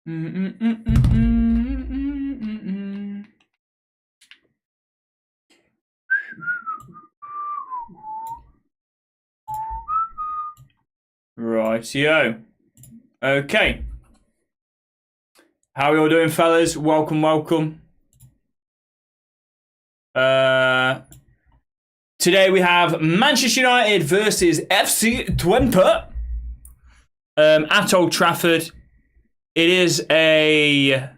Rightio. Okay. How are you all doing, fellas? Welcome. Today we have Manchester United versus FC Twente at Old Trafford. It is a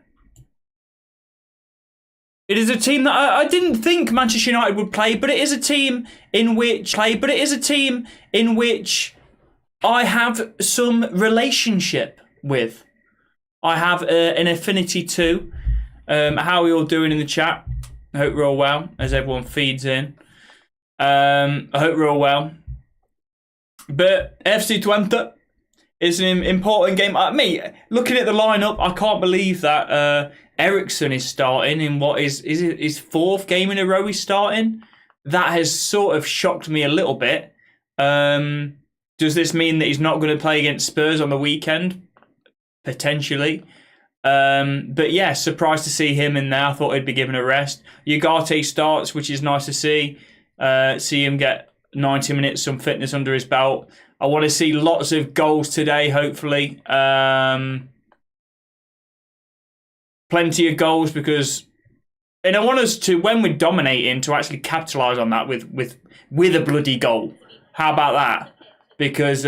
team that I didn't think Manchester United would play, but it is a team in which I have some relationship with. I have an affinity to. How are we all doing in the chat? I hope we're all well as everyone feeds in. I hope we're all well. But FC Twente is an important game. Looking at the lineup, I can't believe that Eriksen is starting in what is it his fourth game in a row he's starting. That has sort of shocked me a little bit. Does this mean that he's not going to play against Spurs on the weekend? Potentially. But yeah, surprised to see him in there. I thought he'd be given a rest. Ugarte starts, which is nice to see. See him get 90 minutes, some fitness under his belt. I want to see lots of goals today, hopefully. Plenty of goals because... And I want us to, when we're dominating, to actually capitalise on that with a bloody goal. How about that? Because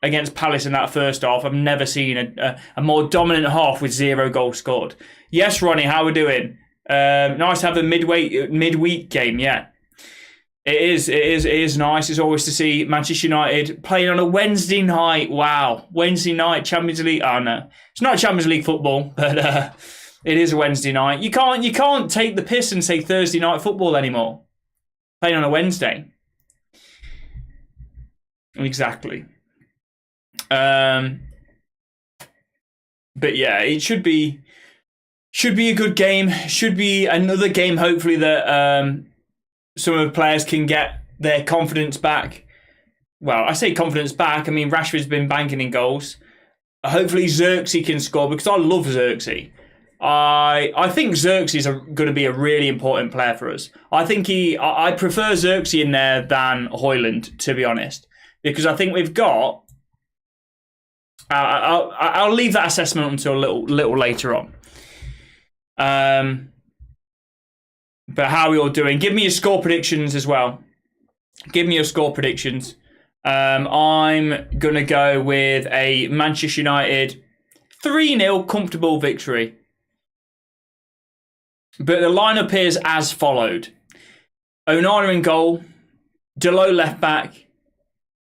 against Palace in that first half, I've never seen a more dominant half with 0 goals scored. Yes, Ronnie, how are we doing? Nice to have a midweek game, yeah. It is nice. It's always to see Manchester United playing on a Wednesday night. Wow. Wednesday night, Champions League. Oh, no. It's not Champions League football, but it is a Wednesday night. You can't take the piss and say Thursday night football anymore. Playing on a Wednesday. Exactly. But yeah, it should be a good game. Should be another game, hopefully, that some of the players can get their confidence back. Well, I say confidence back. I mean, Rashford's been banking in goals. Hopefully, Xerxes can score because I love Xerxes. I think Xerxes is going to be a really important player for us. I prefer Xerxes in there than Højlund, to be honest, because I think we've got. I'll leave that assessment until a little later on. But how are we all doing? Give me your score predictions as well. Give me your score predictions. I'm going to go with a Manchester United 3-0 comfortable victory. But the lineup is as followed. Onana in goal. Dalot left back.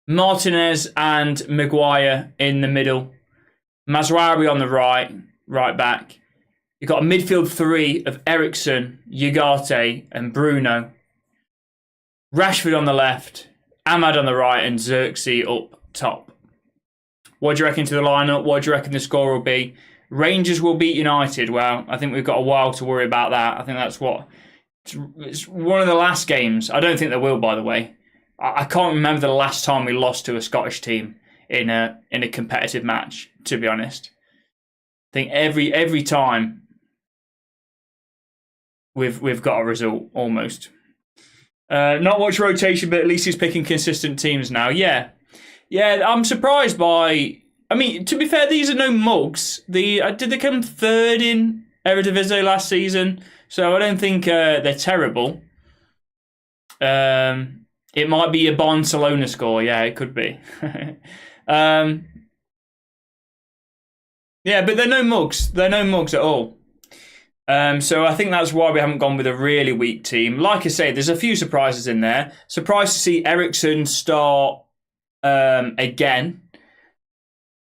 Martinez and Maguire in the middle. Mazraoui on the right back. You've got a midfield 3 of Eriksen, Ugarte and Bruno. Rashford on the left, Ahmad on the right and Xerxes up top. What do you reckon to the lineup? What do you reckon the score will be? Rangers will beat United. Well, I think we've got a while to worry about that. I think that's it's one of the last games. I don't think they will, by the way. I can't remember the last time we lost to a Scottish team in a competitive match, to be honest. I think every time we've got a result almost. Not much rotation, but at least he's picking consistent teams now. Yeah, I'm surprised by. I mean, to be fair, these are no mugs. Did they come third in Eredivisie last season? So I don't think they're terrible. It might be a Barcelona score. Yeah, it could be. Yeah, but they're no mugs. They're no mugs at all. So I think that's why we haven't gone with a really weak team. Like I say, there's a few surprises in there. Surprised to see Eriksen start again.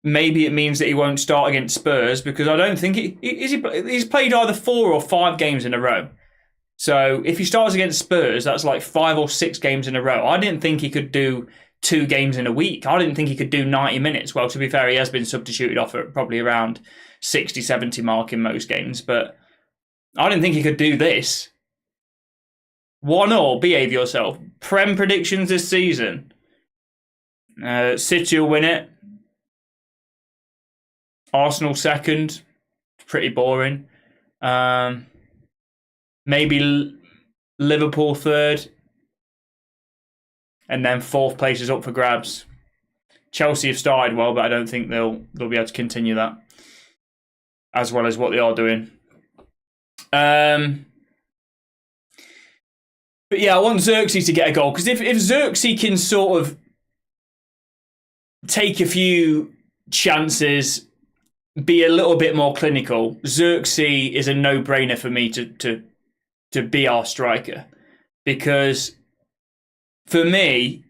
Maybe it means that he won't start against Spurs because I don't think he's played either 4 or 5 games in a row. So if he starts against Spurs, that's like 5 or 6 games in a row. I didn't think he could do 2 games in a week. I didn't think he could do 90 minutes. Well, to be fair, he has been substituted off at probably around 60, 70 mark in most games. But I didn't think he could do this. 1-1, behave yourself. Prem predictions this season. City will win it. Arsenal second. pretty boring. Maybe Liverpool third, and then fourth place is up for grabs. Chelsea have started well, but I don't think they'll be able to continue that as well as what they are doing. But yeah, I want Xerxes to get a goal, because if Xerxes can sort of take a few chances, be a little bit more clinical, Xerxes is a no-brainer for me to be our striker. Because for me,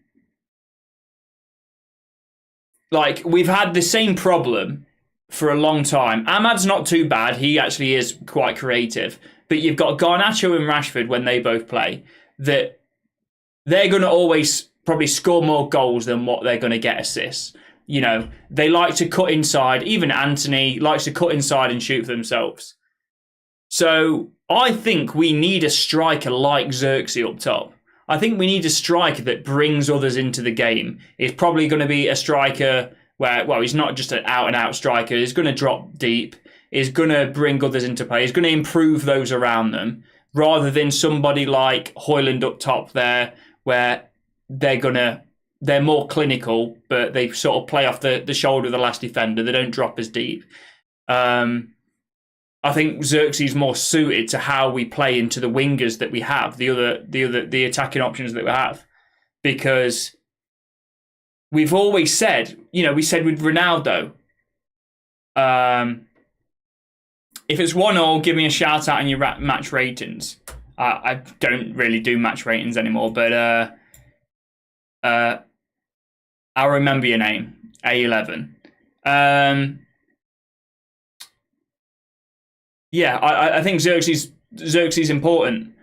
like, we've had the same problem for a long time. Ahmad's not too bad. He actually is quite creative. But you've got Garnacho and Rashford when they both play, that they're going to always probably score more goals than what they're going to get assists. You know, they like to cut inside. Even Anthony likes to cut inside and shoot for themselves. So I think we need a striker like Xerxes up top. I think we need a striker that brings others into the game. He's probably going to be a striker where, well, he's not just an out-and-out striker. He's going to drop deep. He's going to bring others into play. He's going to improve those around them, rather than somebody like Højlund up top there, where they're more clinical, but they sort of play off the shoulder of the last defender. They don't drop as deep. I think Xerxes is more suited to how we play into the wingers that we have, the attacking options that we have, because we've always said, you know, we said with Ronaldo, if it's 1-1, give me a shout out in your match ratings. I don't really do match ratings anymore, but I'll remember your name, A11. Yeah, I think Xerxes is important,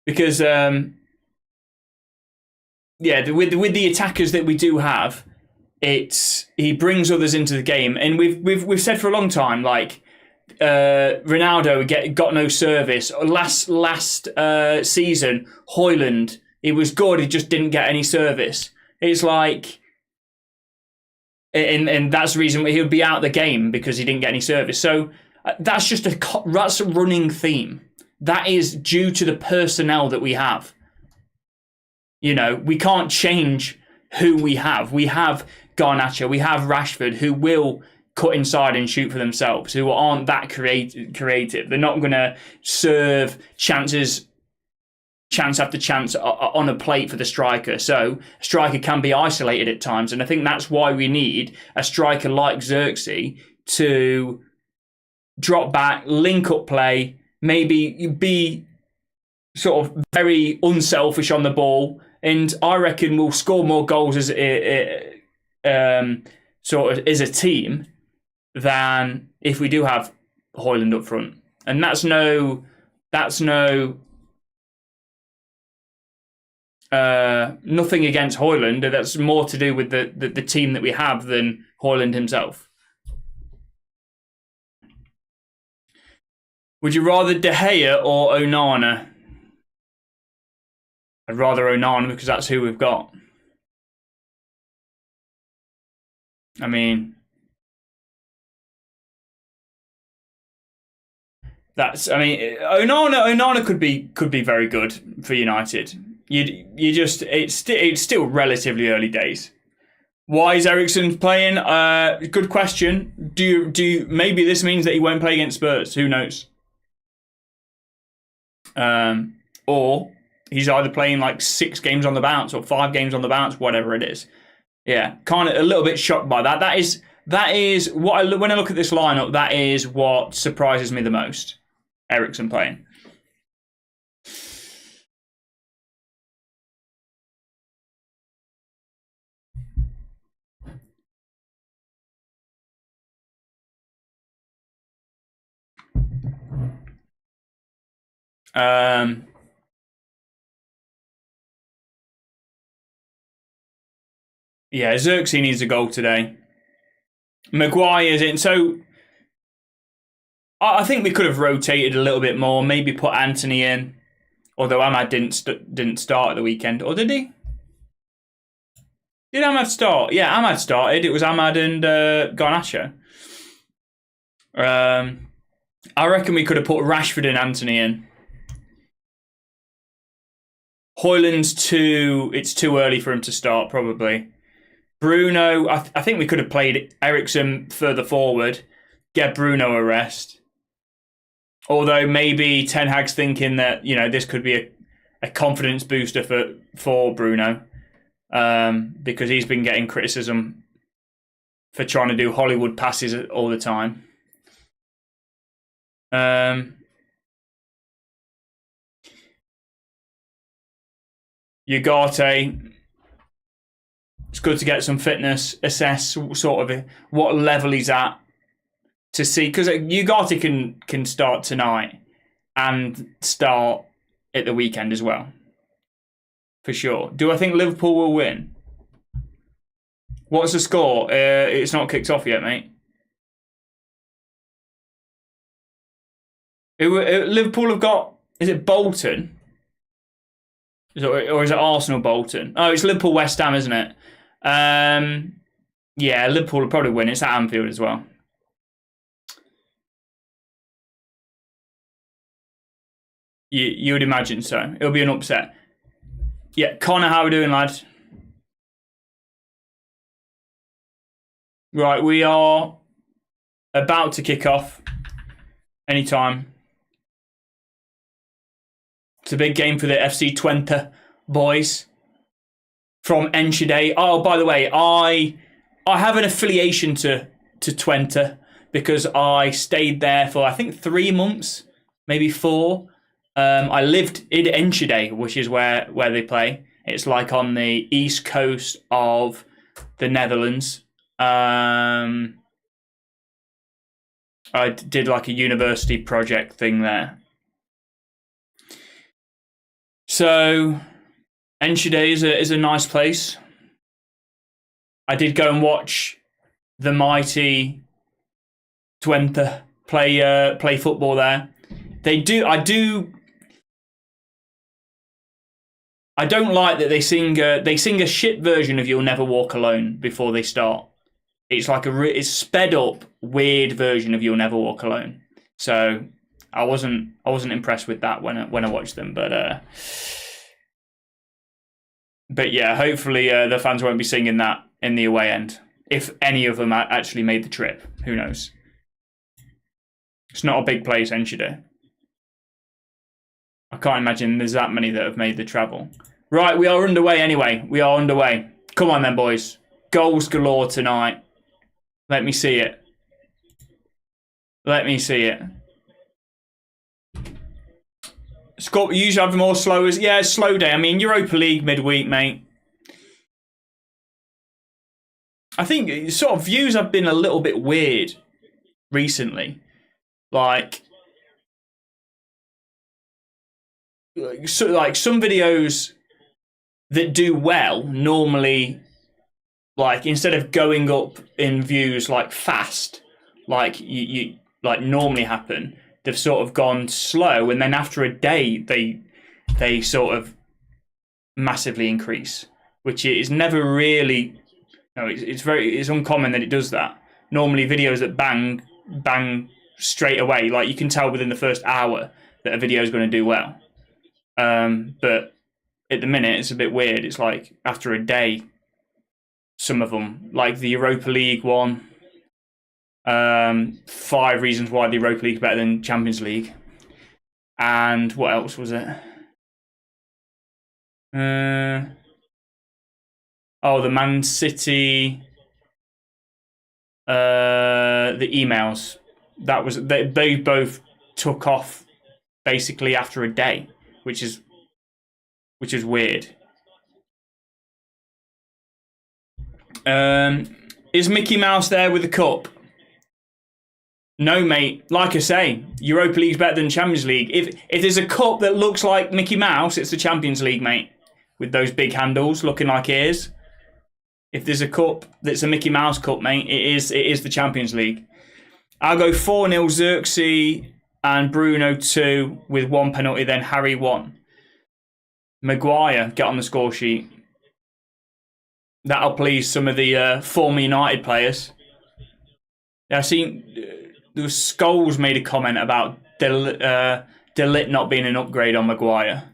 because with the attackers that we do have, he brings others into the game, and we've said for a long time, like, Ronaldo got no service. Last season, Højlund, he was good, he just didn't get any service. It's like, and that's the reason he'll be out of the game, because he didn't get any service. So that's just that's a running theme. That is due to the personnel that we have. You know, we can't change who we have. We have Garnacho, we have Rashford, who will cut inside and shoot for themselves, who aren't that creative. They're not going to serve chance after chance on a plate for the striker. So a striker can be isolated at times, and I think that's why we need a striker like Xerxes to drop back, link up play, maybe be sort of very unselfish on the ball, and I reckon we'll score more goals as sort of as a team than if we do have Højlund up front. And that's no nothing against Højlund. That's more to do with the team that we have than Højlund himself. Would you rather De Gea or Onana? I'd rather Onana, because that's who we've got. I mean, Onana could be very good for United. It's still relatively early days. Why is Eriksen playing? Good question. Do you maybe this means that he won't play against Spurs? Who knows? Or he's either playing like 6 games on the bounce or 5 games on the bounce, whatever it is. Yeah, kind of a little bit shocked by that. That is what when I look at this lineup, that is what surprises me the most. Eriksen playing. Yeah, Xerxes needs a goal today. Maguire's in, so I think we could have rotated a little bit more. Maybe put Anthony in, although Ahmad didn't start at the weekend, or did he? Did Ahmad start? Yeah, Ahmad started. It was Ahmad and Garnacho. I reckon we could have put Rashford and Antony in. Højlund's it's too early for him to start, probably. Bruno, I think we could have played Eriksen further forward, get Bruno a rest. Although maybe Ten Hag's thinking that, you know, this could be a confidence booster for Bruno, because he's been getting criticism for trying to do Hollywood passes all the time. Ugarte, it's good to get some fitness, assess sort of what level he's at to see, because Ugarte can start tonight and start at the weekend as well, for sure. Do I think Liverpool will win? What's the score? It's not kicked off yet, mate. Liverpool have got, is it Bolton? Or is it Arsenal Bolton? Oh, it's Liverpool West Ham, isn't it? Yeah, Liverpool will probably win. It's at Anfield as well. You would imagine so. It'll be an upset. Yeah, Connor, how are we doing, lad? Right, we are about to kick off anytime. It's a big game for the FC Twente boys from Enschede. Oh, by the way, I have an affiliation to Twente because I stayed there for, I think, 3 months, maybe 4. I lived in Enschede, which is where they play. It's like on the east coast of the Netherlands. I did like a university project thing there. So Enschede is a nice place. I did go and watch the mighty Twente play football there. I don't like that they sing a shit version of "You'll Never Walk Alone" before they start. It's like it's sped up, weird version of "You'll Never Walk Alone." So I wasn't impressed with that when I watched them, but yeah, hopefully the fans won't be singing that in the away end. If any of them actually made the trip, who knows? It's not a big place, Enschede. I can't imagine there's that many that have made the travel. Right, we are underway anyway. We are underway. Come on then, boys. Goals galore tonight. Let me see it. Let me see it. Scott, you usually have more slowers. Yeah, slow day. I mean, Europa League midweek, mate. I think sort of views have been a little bit weird recently. Like some videos that do well normally, like, instead of going up in views like fast, like you like normally happen, they've sort of gone slow, and then after a day they sort of massively increase, which is never really. No, it's uncommon that it does that. Normally, videos that bang straight away, like you can tell within the first hour that a video is going to do well. But at the minute, it's a bit weird. It's like after a day, some of them, like the Europa League one, 5 reasons why the Europa League is better than Champions League, and what else was it? The Man City, the emails. That was they both took off basically after a day, which is weird. Is Mickey Mouse there with the cup? No, mate. Like I say, Europa League's better than Champions League. If there's a cup that looks like Mickey Mouse, it's the Champions League, mate, with those big handles looking like ears. If there's a cup that's a Mickey Mouse cup, mate, it is the Champions League. I'll go 4-0 Xerxes and Bruno 2 with 1 penalty, then Harry 1. Maguire, get on the score sheet. That'll please some of the former United players. I've seen there was Scholes made a comment about Delit not being an upgrade on Maguire.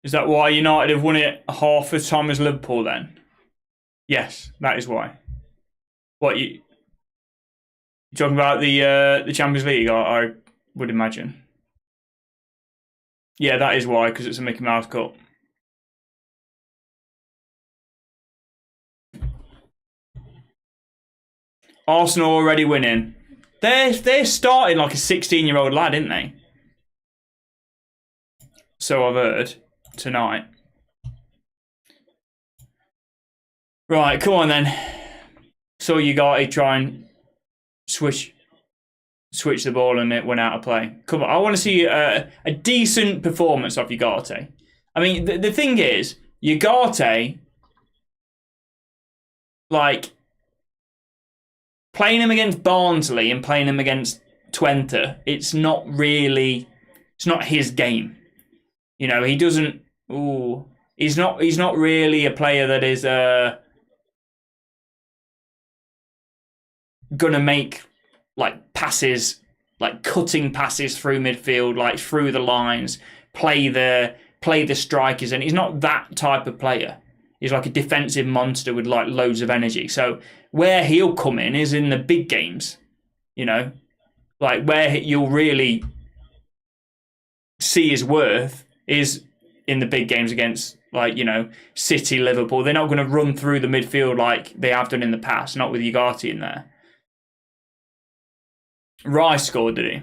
Is that why United have won it half the time as Liverpool then? Yes, that is why. What you talking about the Champions League? I would imagine. Yeah, that is why, because it's a Mickey Mouse Cup. Arsenal already winning. They're starting like a 16-year-old lad, didn't they? So I've heard tonight. Right, come on then. So you got to try and switch the ball and it went out of play. Come on, I want to see a decent performance of Ugarte. I mean, the thing is, Ugarte, like, playing him against Barnsley and playing him against Twente, it's not his game. You know, he doesn't. He's not really a player that is gonna make like passes, like cutting passes through midfield, like through the lines, play the strikers, and he's not that type of player. He's like a defensive monster with like loads of energy. So where he'll come in is in the big games, you know, like where you'll really see his worth is in the big games against, like, you know, City, Liverpool. They're not going to run through the midfield like they have done in the past, not with Ugarte in there. Rice scored, did he?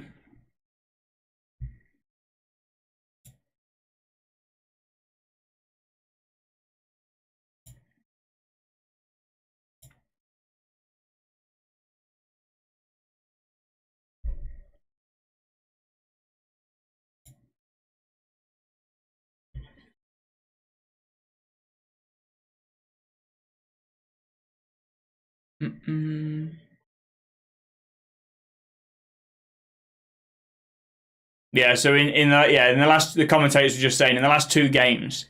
Yeah, so in the last, the commentators were just saying in the last two games,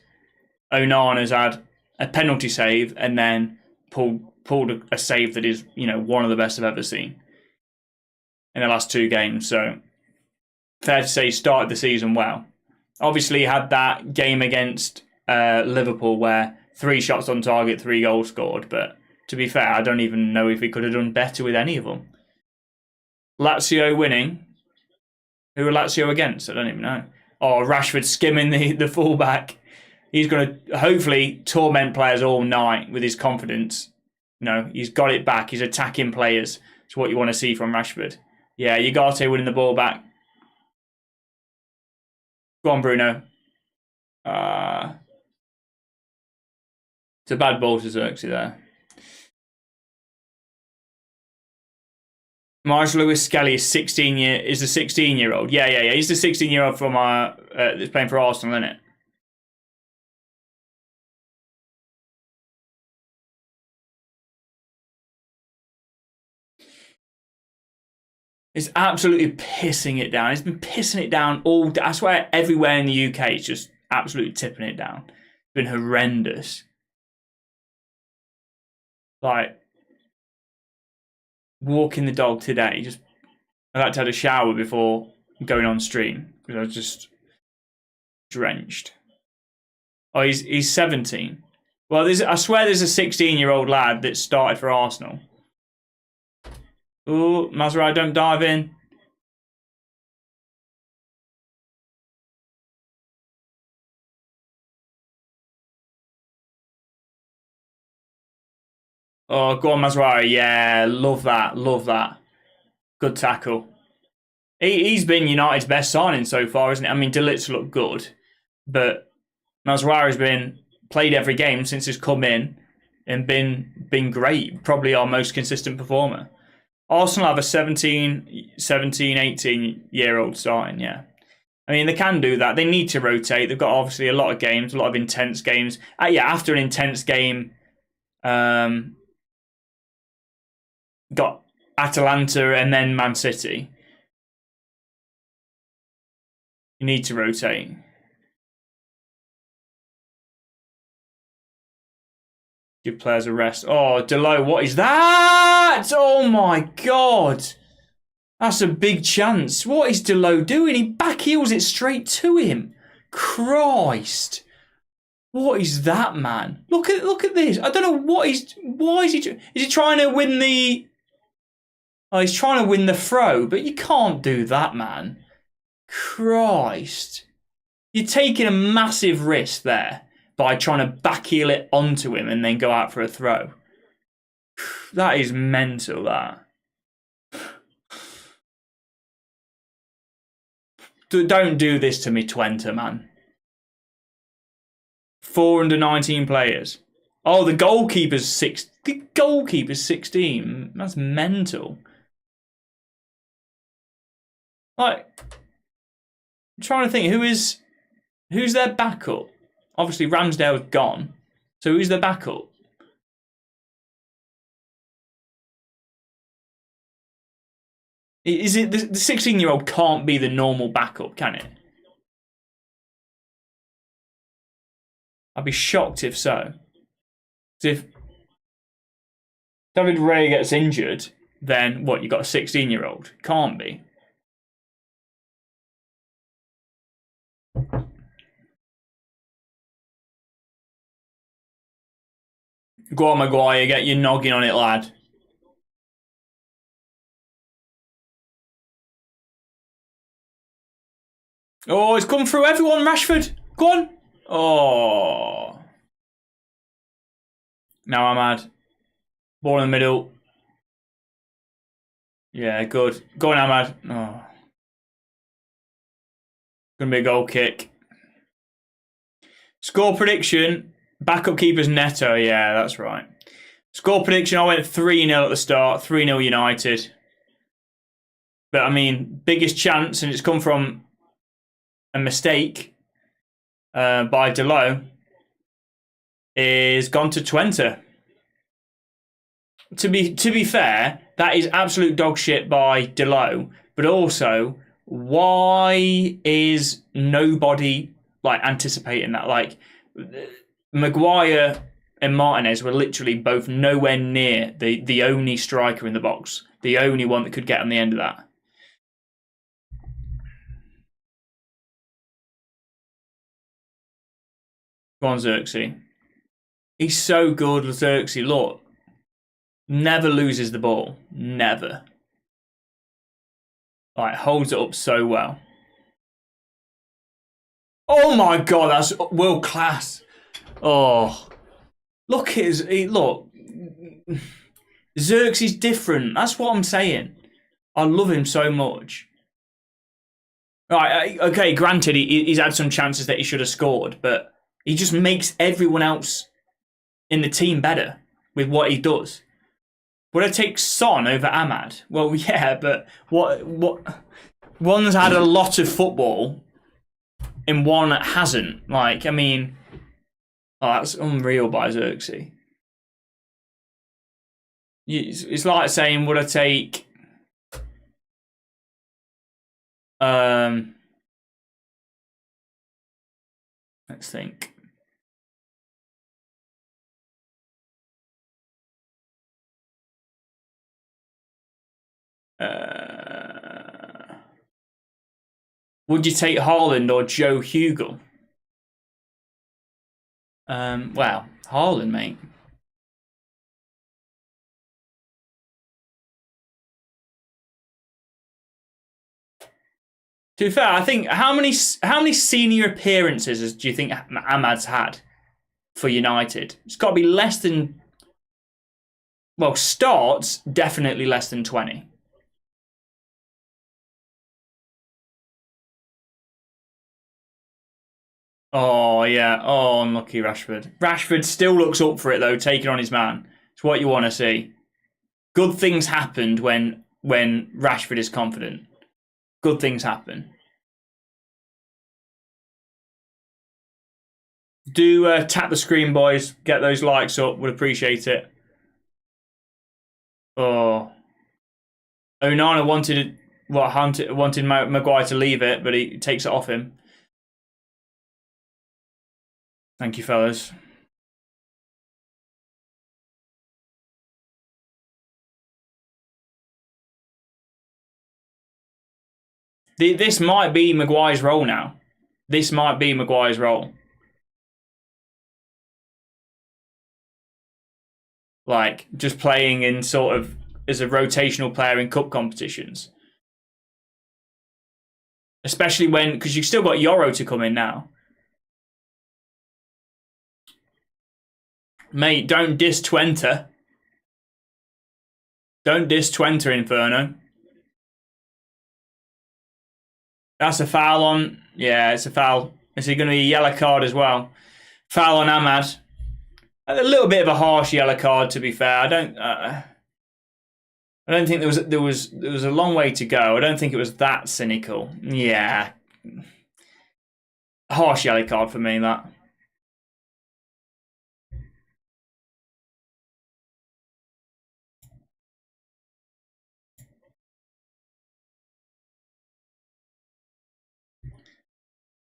Onana's had a penalty save and then pulled a save that is, you know, one of the best I've ever seen in the last two games. So fair to say he started the season well. Obviously he had that game against Liverpool where 3 shots on target, 3 goals scored, but to be fair, I don't even know if he could have done better with any of them. Lazio winning. Who are Lazio against? I don't even know. Oh, Rashford skimming the fullback. He's going to hopefully torment players all night with his confidence. No, he's got it back. He's attacking players. It's what you want to see from Rashford. Yeah, Ugarte winning the ball back. Go on, Bruno. It's a bad ball to Xerxes there. Marsh Lewis Skelly is the 16-year-old. Yeah. He's the 16-year-old from that's playing for Arsenal, isn't it? It's absolutely pissing it down. It's been pissing it down all day. I swear everywhere in the UK it's just absolutely tipping it down. It's been horrendous. Like, walking the dog today, I had to have a shower before going on stream because I was just drenched. Oh, he's 17. Well, I swear there's a 16-year-old lad that started for Arsenal. Oh, Mazraoui, don't dive in. Oh, go on, Mazraoui. Yeah, love that. Love that. Good tackle. He's been United's best signing so far, isn't it? I mean, Delit's looked good, but Mazraoui's been played every game since he's come in and been great. Probably our most consistent performer. Arsenal have a 17, 18-year-old starting, yeah. I mean, they can do that. They need to rotate. They've got obviously a lot of games, a lot of intense games. After an intense game, got Atalanta and then Man City. You need to rotate. Give players a rest. Oh, Delo, what is that? Oh my god. That's a big chance. What is Delo doing? He back heels it straight to him. Christ. What is that, man? Look at this. I don't know what why is he trying to win the he's trying to win the throw, but you can't do that, man. Christ. You're taking a massive risk there by trying to backheel it onto him and then go out for a throw. That is mental, that. Don't do this to me, Twente, man. 419 players. Oh, the goalkeeper's 6. The goalkeeper's 16. That's mental. Like, I'm trying to think who's their backup. Obviously, Ramsdale's gone. So who's their backup? Is it the 16-year-old can't be the normal backup, can it? I'd be shocked if so. If David Ray gets injured, then what? You got a 16-year-old? Can't be. Go on, Maguire, get your noggin on it, lad. Oh, it's come through everyone, Rashford. Go on. Oh. Now I'm mad. Ball in the middle. Yeah, good. Go on, Ahmad. Oh. Gonna be a goal kick. Score prediction. Backup keeper's Neto. Yeah, that's right. Score prediction. I went 3-0 at the start. 3-0 United. But I mean, biggest chance, and it's come from a mistake by Delo, is gone to Twente. To be fair, that is absolute dog shit by Delo. But also, why is nobody like anticipating that? Like, Maguire and Martinez were literally both nowhere near the only striker in the box, the only one that could get on the end of that. Go on, Xerxes. He's so good, Xerxes. Look, never loses the ball. Never. Like, holds it up so well. Oh my god, that's world class. Oh, look at his. Look, Xerxes different. That's what I'm saying. I love him so much. Right, okay, granted, he's had some chances that he should have scored, but he just makes everyone else in the team better with what he does. Would I take Son over Ahmad? Well, yeah, but what? One's had a lot of football, and one hasn't. Like, I mean, oh, that's unreal by Xerxes. It's like saying, would I take let's think. Would you take Haaland or Joe Hugel? Well, Haaland, mate. To be fair, I think how many senior appearances do you think Ahmad's had for United? It's got to be less than. Well, starts definitely less than 20. Oh yeah. Oh, unlucky Rashford. Rashford still looks up for it though, taking on his man. It's what you want to see. Good things happened when Rashford is confident. Good things happen. Do tap the screen, boys. Get those likes up. Would appreciate it. Oh, Onana wanted wanted Maguire to leave it, but he takes it off him. Thank you, fellas. This might be Maguire's role now. This might be Maguire's role. Like, just playing in sort of as a rotational player in cup competitions. Especially because you've still got Euro to come in now. Mate, don't diss Twente. Don't diss Twente, Inferno. That's a foul on... Yeah, it's a foul. Is it going to be a yellow card as well? Foul on Ahmad. A little bit of a harsh yellow card, to be fair. I don't think there was a long way to go. I don't think it was that cynical. Yeah. Harsh yellow card for me, that.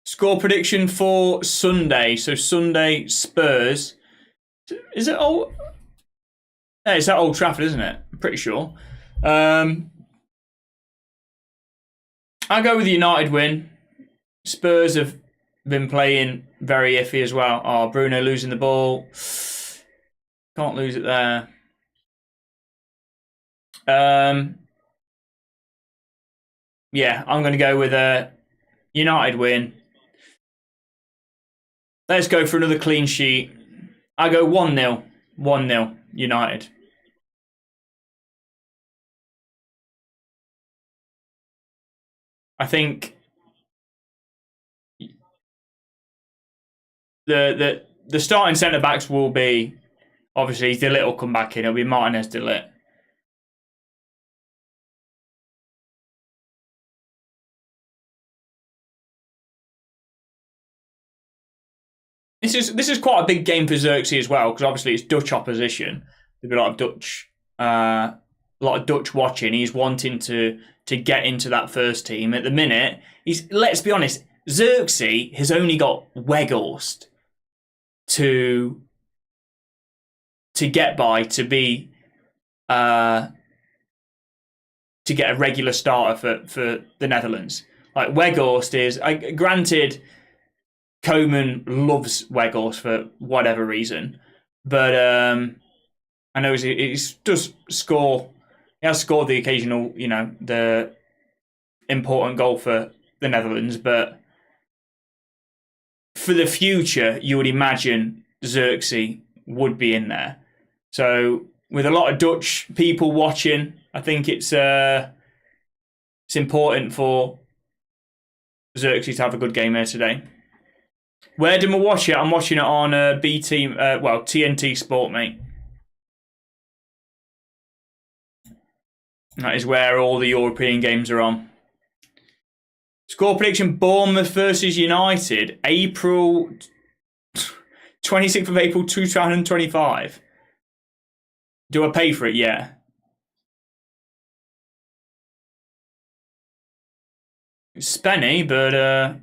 Score prediction for Sunday. So Sunday, Spurs. Is it all? Yeah, it's at Old Trafford, isn't it? I'm pretty sure. I go with the United win. Spurs have been playing very iffy as well. Oh, Bruno losing the ball. Can't lose it there. Yeah, I'm going to go with a United win. Let's go for another clean sheet. I go 1-0. 1-0 United. I think the starting centre backs will be, obviously De Ligt will come back in. It'll be Martinez, De Ligt. This is quite a big game for Xerxes as well, because obviously it's Dutch opposition. There'll be a lot of Dutch watching. He's wanting to get into that first team. At the minute, let's be honest, Xerxes has only got Weghorst to get by, to be to get a regular starter for the Netherlands. Like, Weghorst is, granted, Koeman loves Weghorst for whatever reason, but I know he does score. He has scored the occasional, the important goal for the Netherlands, but for the future, you would imagine Xerxes would be in there. So, with a lot of Dutch people watching, I think it's important for Xerxes to have a good game here today. Where did I watch it? I'm watching it on TNT Sport, mate. That is where all the European games are on. Score prediction: Bournemouth versus United, 26th of April 2025. Do I pay for it? Yeah. It's spenny, but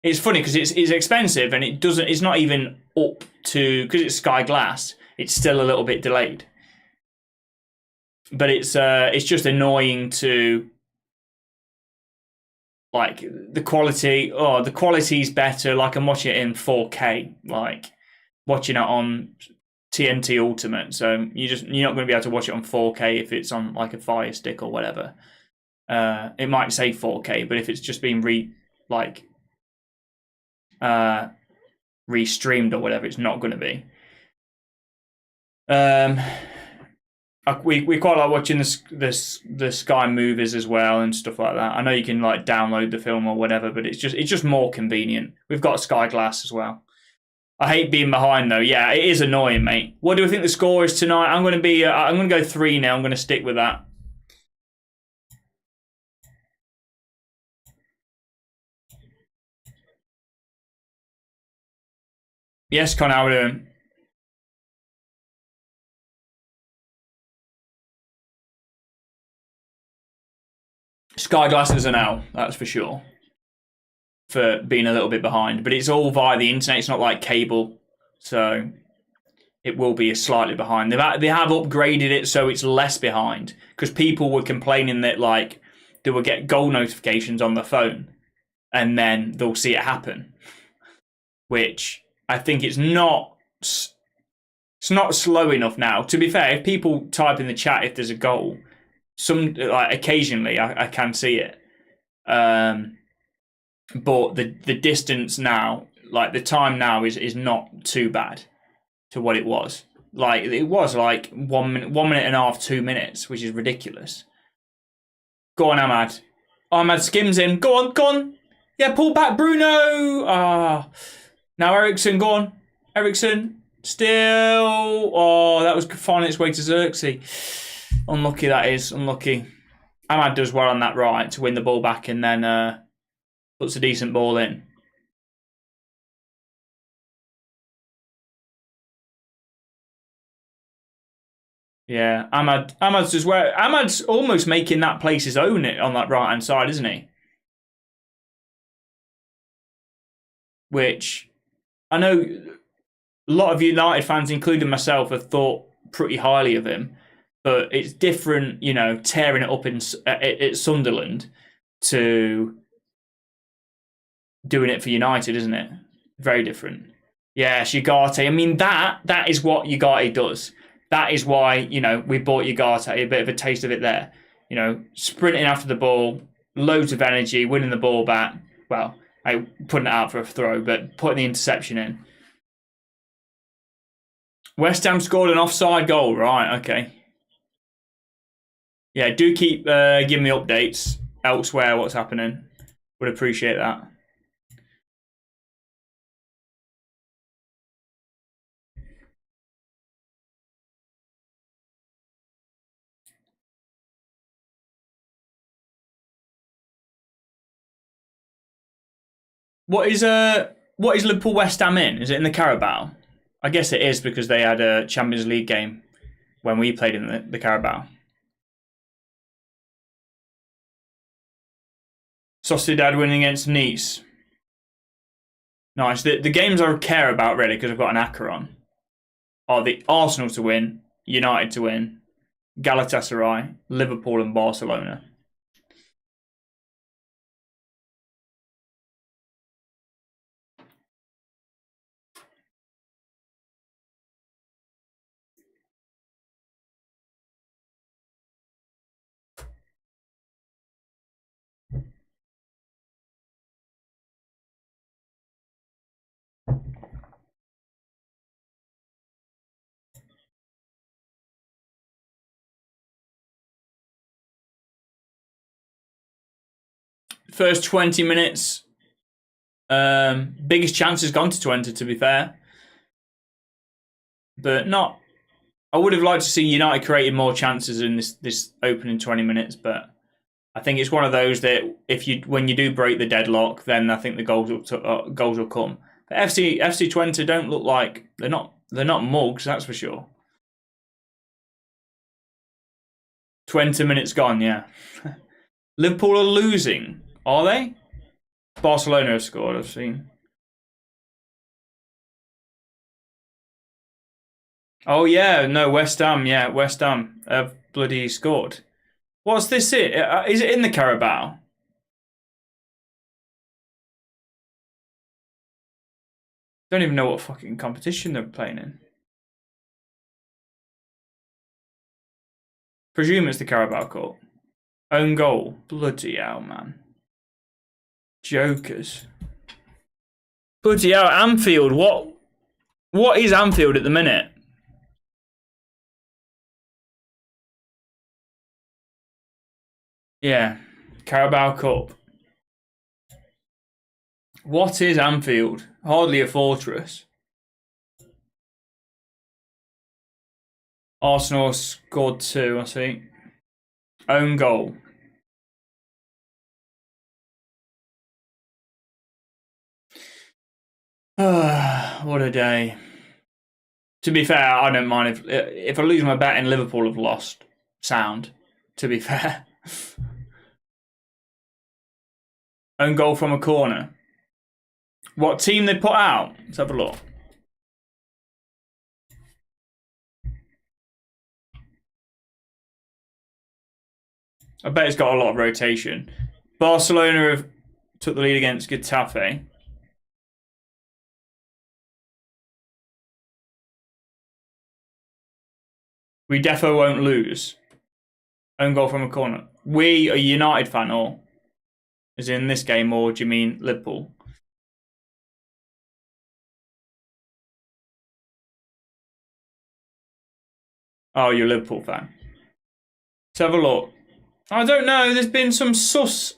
it's funny because it's expensive and it's not even up to, because it's Sky Glass. It's still a little bit delayed, but it's just annoying to, like, the quality. Oh, the quality's better. Like, I'm watching it in 4K. Like, watching it on TNT Ultimate, so you're not going to be able to watch it on 4K if it's on like a Fire Stick or whatever. It might say 4K, but if it's just been restreamed or whatever, it's not going to be. We quite like watching the Sky movies as well and stuff like that. I know you can like download the film or whatever, but it's just more convenient. We've got Sky Glass as well. I hate being behind though. Yeah, it is annoying, mate. What do I think the score is tonight? I'm going to go 3-0. I'm going to stick with that. Yes, Connor, how are we doing? Sky Glass is an L, that's for sure, for being a little bit behind. But it's all via the internet. It's not like cable, so it will be slightly behind. They have upgraded it so it's less behind, because people were complaining that like they would get goal notifications on the phone and then they'll see it happen, which I think it's not slow enough now. To be fair, if people type in the chat if there's a goal, some like occasionally I can see it, but the distance now, like the time now is not too bad to what it was. Like it was like 1 minute, 1.5 minutes, 2 minutes, which is ridiculous. Go on, Ahmad. Ahmad skims in. Go on. Yeah, pull back, Bruno. Now Ericsson, go on. Ericsson, still. Oh, that was finding its way to Xerxes. Unlucky that is. Unlucky. Ahmad does well on that right to win the ball back and then puts a decent ball in. Yeah, Ahmad's just where Ahmad's almost making that place his own on that right hand side, isn't he? Which I know a lot of United fans, including myself, have thought pretty highly of him, but it's different, you know, tearing it up at Sunderland to doing it for United, isn't it? Very different. Yeah, Ugarte. I mean, that is what Ugarte does. That is why, you know, we bought Ugarte, a bit of a taste of it there. You know, sprinting after the ball, loads of energy, winning the ball back. Well, putting it out for a throw, but putting the interception in. West Ham scored an offside goal, right? Okay. Yeah, do keep giving me updates elsewhere, what's happening. Would appreciate that. What is Liverpool West Ham in? Is it in the Carabao? I guess it is because they had a Champions League game when we played in the Carabao. Sociedad winning against Nice. Nice. The games I care about really, because I've got an Acker on, are the Arsenal to win, United to win, Galatasaray, Liverpool and Barcelona. First 20 minutes, biggest chance has gone to Twente, to be fair. But not. I would have liked to see United creating more chances in this opening 20 minutes, but I think it's one of those that when you do break the deadlock, then I think the goals will come. But FC Twente don't look like they're not mugs, that's for sure. 20 minutes gone, yeah. Liverpool are losing, are they? Barcelona have scored, I've seen. Oh yeah, no, West Ham have bloody scored. What's this? Is it in the Carabao? Don't even know what fucking competition they're playing in. Presume it's the Carabao Cup. Own goal. Bloody hell, man. Jokers. Bloody hell, Anfield. What is Anfield at the minute? Yeah, Carabao Cup. What is Anfield? Hardly a fortress. Arsenal scored 2, I think. Own goal. What a day. To be fair, I don't mind if I lose my bet and Liverpool have lost. Sound. To be fair. Own goal from a corner. What team they put out? Let's have a look. I bet it's got a lot of rotation. Barcelona have took the lead against Getafe. We defo won't lose. Own goal from a corner. We are a United fan, or is in this game, or do you mean Liverpool? Oh, you're a Liverpool fan. Let's have a look. I don't know. There's been some sus.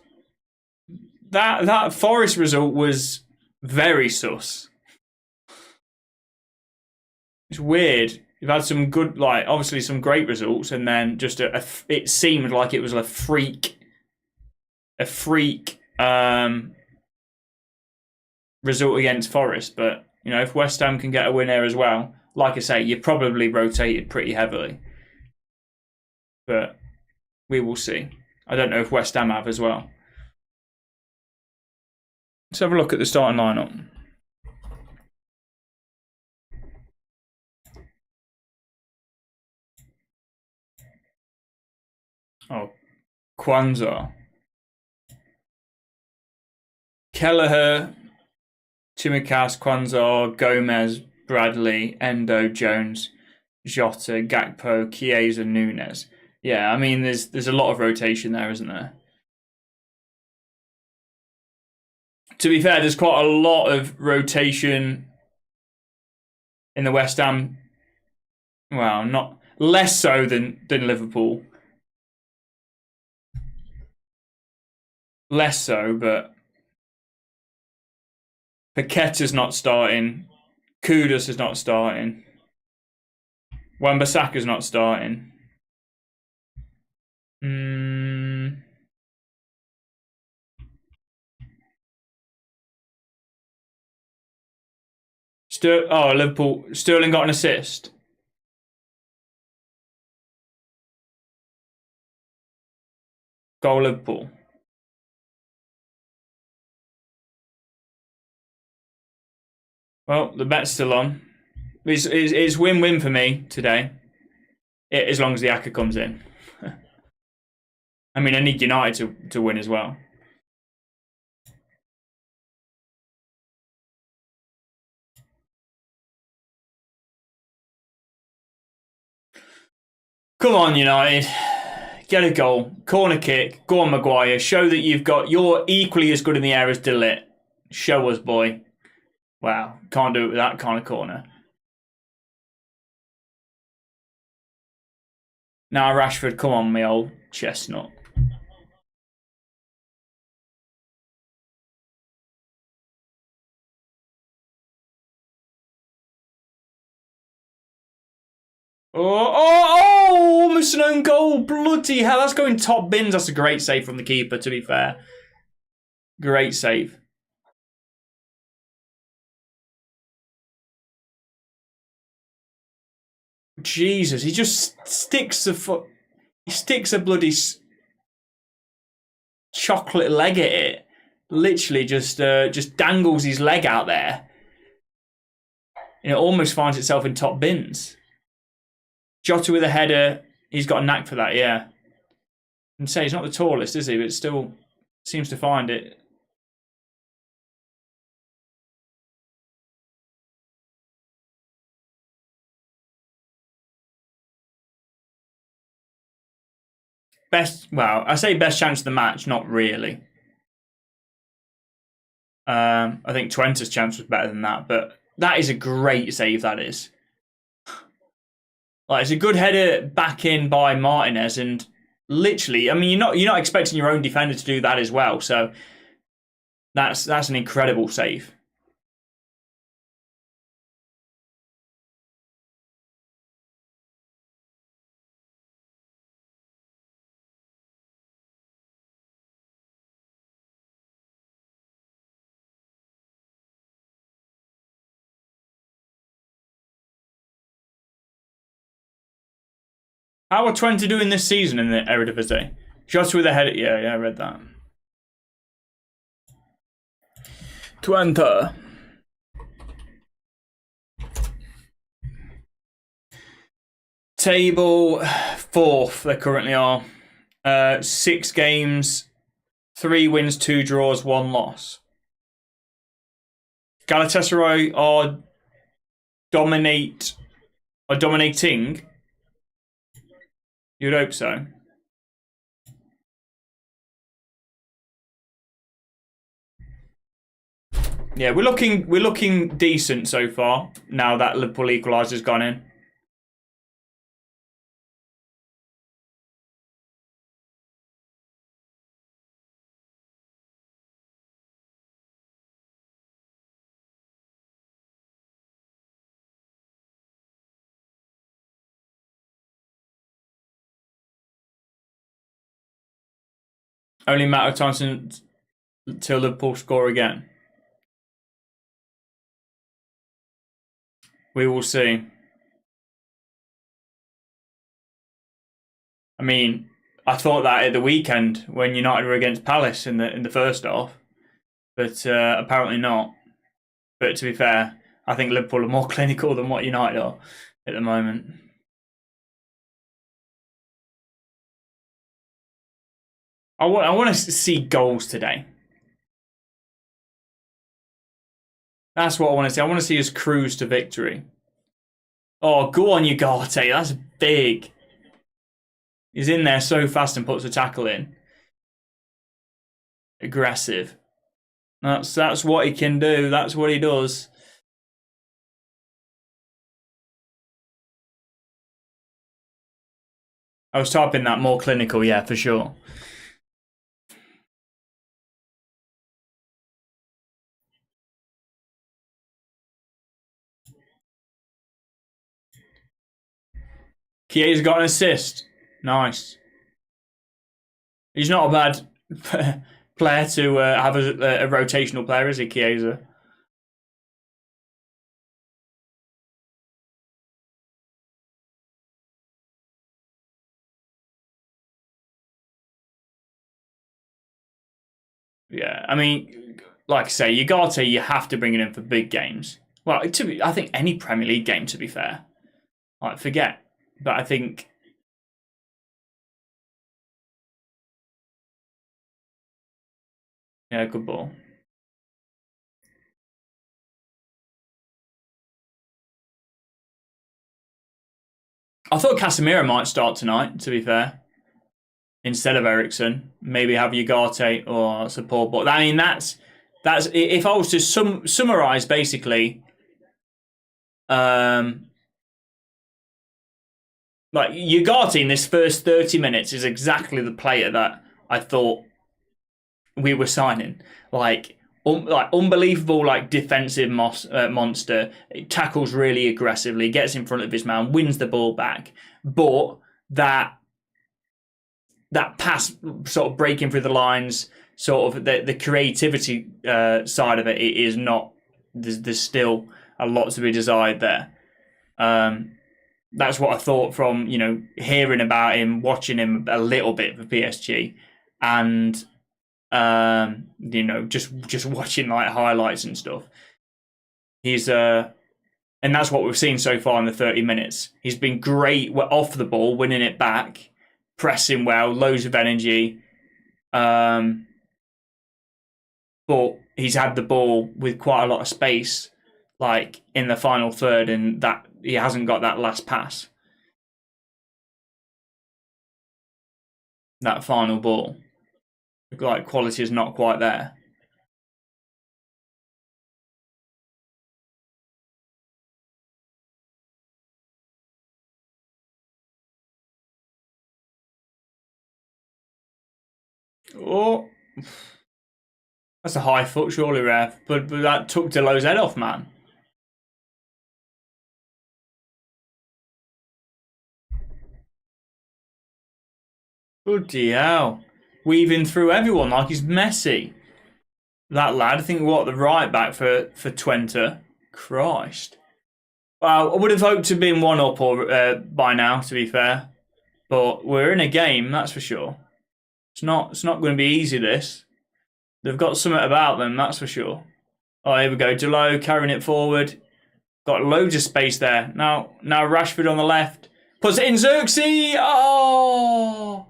That Forest result was very sus. It's weird. You've had some good, like obviously some great results, and then just it seemed like it was a freak result against Forest. But you know, if West Ham can get a win there as well, like I say, you probably rotated pretty heavily. But we will see. I don't know if West Ham have as well. Let's have a look at the starting lineup. Oh, Kwanzaa, Kelleher, Tsimikas, Kwanzaa, Gomez, Bradley, Endo, Jones, Jota, Gakpo, Chiesa, Nunes. Yeah, I mean, there's a lot of rotation there, isn't there? To be fair, there's quite a lot of rotation in the West Ham. Well, not less so than Liverpool. Less so, but Paqueta's not starting. Kudus is not starting. Wan-Bissaka's not starting. Liverpool. Sterling got an assist. Goal Liverpool. Well, the bet's still on. It's win-win for me today. As long as the Aka comes in. I mean, I need United to win as well. Come on, United. Get a goal. Corner kick. Go on, Maguire. Show that you're equally as good in the air as De Ligt. Show us, boy. Wow. Can't do it with that kind of corner. Now, Rashford, come on, me old chestnut. Almost an own goal. Bloody hell, that's going top bins. That's a great save from the keeper, to be fair. Great save. Jesus, he just sticks the foot. He sticks a bloody chocolate leg at it. Literally just dangles his leg out there. And it almost finds itself in top bins. Jota with a header. He's got a knack for that, yeah. And say he's not the tallest, is he? But still seems to find it. I say best chance of the match, not really. I think Twente's chance was better than that, but that is a great save, that is. Like, it's a good header back in by Martinez, and literally, I mean, you're not expecting your own defender to do that as well, so that's an incredible save. How are Twente doing this season in the Eredivisie? Jota with a header. Yeah, I read that. Twente. Table 4th, they currently are. 6 games, 3 wins, 2 draws, 1 loss. Galatasaray are dominating. You'd hope so. Yeah, we're looking decent so far. Now that Liverpool equaliser's gone in. Only matter of time until Liverpool score again. We will see. I mean, I thought that at the weekend when United were against Palace in the first half, but apparently not. But to be fair, I think Liverpool are more clinical than what United are at the moment. I want to see goals today. That's what I want to see. I want to see us cruise to victory. Oh, go on, Ugarte. That's big. He's in there so fast and puts a tackle in. Aggressive. That's what he can do. That's what he does. I was typing that more clinical, yeah, for sure. Kie's got an assist. Nice. He's not a bad player to have a rotational player, is he, Chiesa? Yeah, I mean, like I say, Ugarte, you have to bring it in for big games. Well, I think any Premier League game, to be fair. Like, forget. But I think... Yeah, good ball. I thought Casemiro might start tonight, to be fair. Instead of Eriksen. Maybe have Ugarte or support. But I mean, that's if I was to summarise, basically... Like, Ugarte in this first 30 minutes is exactly the player that I thought we were signing. Like unbelievable, like defensive monster. It tackles really aggressively, gets in front of his man, wins the ball back. But that pass, sort of breaking through the lines, sort of the creativity side of it is not. There's still a lot to be desired there. That's what I thought from hearing about him, watching him a little bit for PSG, and just watching like highlights and stuff. He's and that's what we've seen so far in the 30 minutes. He's been great off the ball, winning it back, pressing well, loads of energy. But he's had the ball with quite a lot of space, like in the final third, and that he hasn't got that last pass. That final ball. Like, quality is not quite there. Oh, that's a high foot, surely, ref. But that took Delo's head off, man. Bloody hell. Weaving through everyone like he's Messi. That lad, I think, the right back for Twente. Christ. Well, I would have hoped to have been 1-up or by now, to be fair. But we're in a game, that's for sure. It's not going to be easy, this. They've got something about them, that's for sure. Oh, here we go. Delo carrying it forward. Got loads of space there. Now Rashford on the left. Puts it in Xerxes. Oh,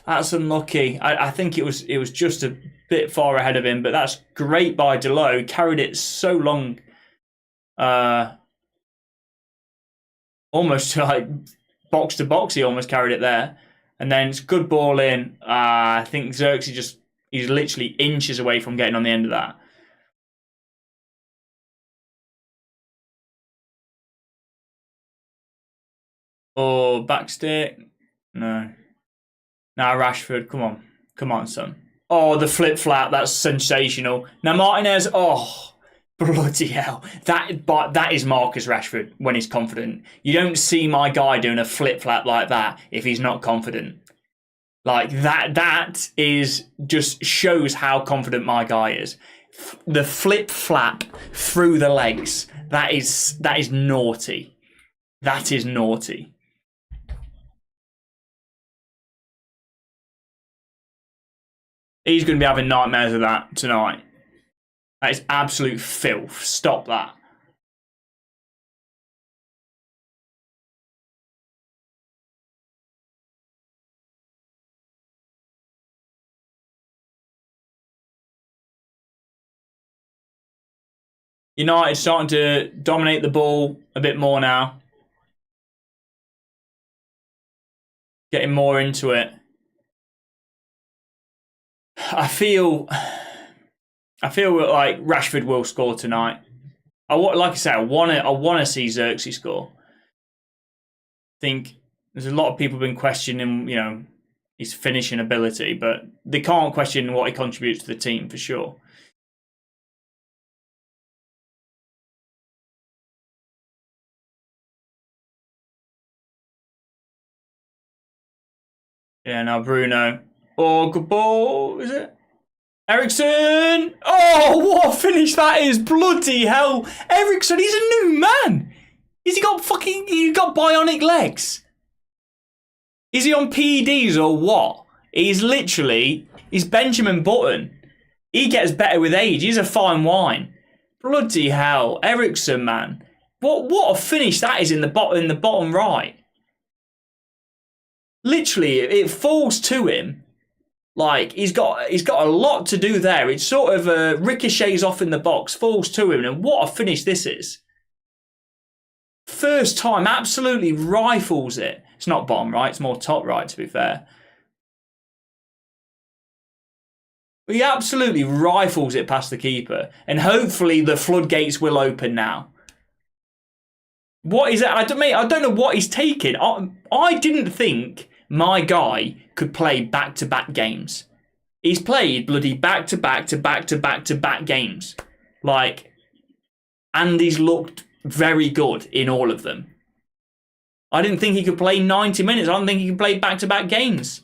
that's unlucky. I think it was just a bit far ahead of him, but that's great by Delo. Carried it so long. Almost like box to box, he almost carried it there. And then it's good ball in. I think Xerxes he's literally inches away from getting on the end of that. Oh, back stick. No. Now Rashford, come on. Come on, son. Oh, the flip flap, that's sensational. Now Martinez, oh, bloody hell. That is Marcus Rashford when he's confident. You don't see my guy doing a flip flap like that if he's not confident. Like that is just shows how confident my guy is. The flip flap through the legs. That is naughty. That is naughty. He's going to be having nightmares of that tonight. That is absolute filth. Stop that. United starting to dominate the ball a bit more now. Getting more into it. I feel like Rashford will score tonight. Like I say, I want to see Xerxes score. I think there's a lot of people been questioning, his finishing ability, but they can't question what he contributes to the team for sure. Yeah, now Bruno. Oh, good ball, is it? Eriksen! Oh, what a finish that is! Bloody hell! Eriksen, he's a new man! He got bionic legs? Is he on PEDs or what? He's Benjamin Button. He gets better with age. He's a fine wine. Bloody hell. Eriksen, man. What a finish that is in the bottom right. Literally, it falls to him. Like, he's got a lot to do there. It sort of ricochets off in the box, falls to him, and what a finish this is. First time, absolutely rifles it. It's not bottom right, it's more top right, to be fair. He absolutely rifles it past the keeper, and hopefully the floodgates will open now. What is it? I don't know what he's taking. I didn't think my guy could play back-to-back games. He's played bloody back-to-back games. Like, and he's looked very good in all of them. I didn't think he could play 90 minutes. I don't think he could play back-to-back games.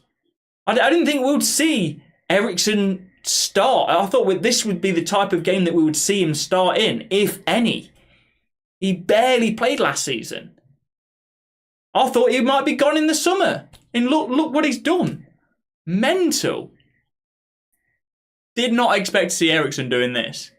I didn't think we would see Eriksen start. I thought this would be the type of game that we would see him start in, if any. He barely played last season. I thought he might be gone in the summer. And look what he's done. Mental. Did not expect to see Eriksen doing this.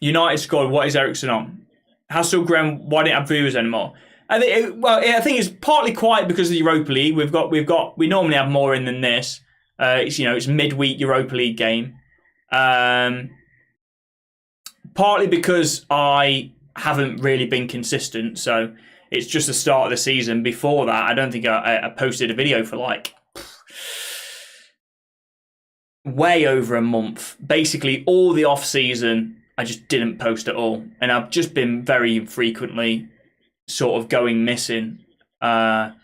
United scored. What is Eriksen on? Hasselgren, why didn't have viewers anymore? I think it's partly quiet because of the Europa League. We normally have more in than this. It's midweek Europa League game. Partly because I haven't really been consistent, so it's just the start of the season. Before that, I don't think I posted a video for like way over a month. Basically, all the off season, I just didn't post at all, and I've just been very frequently sort of going missing. And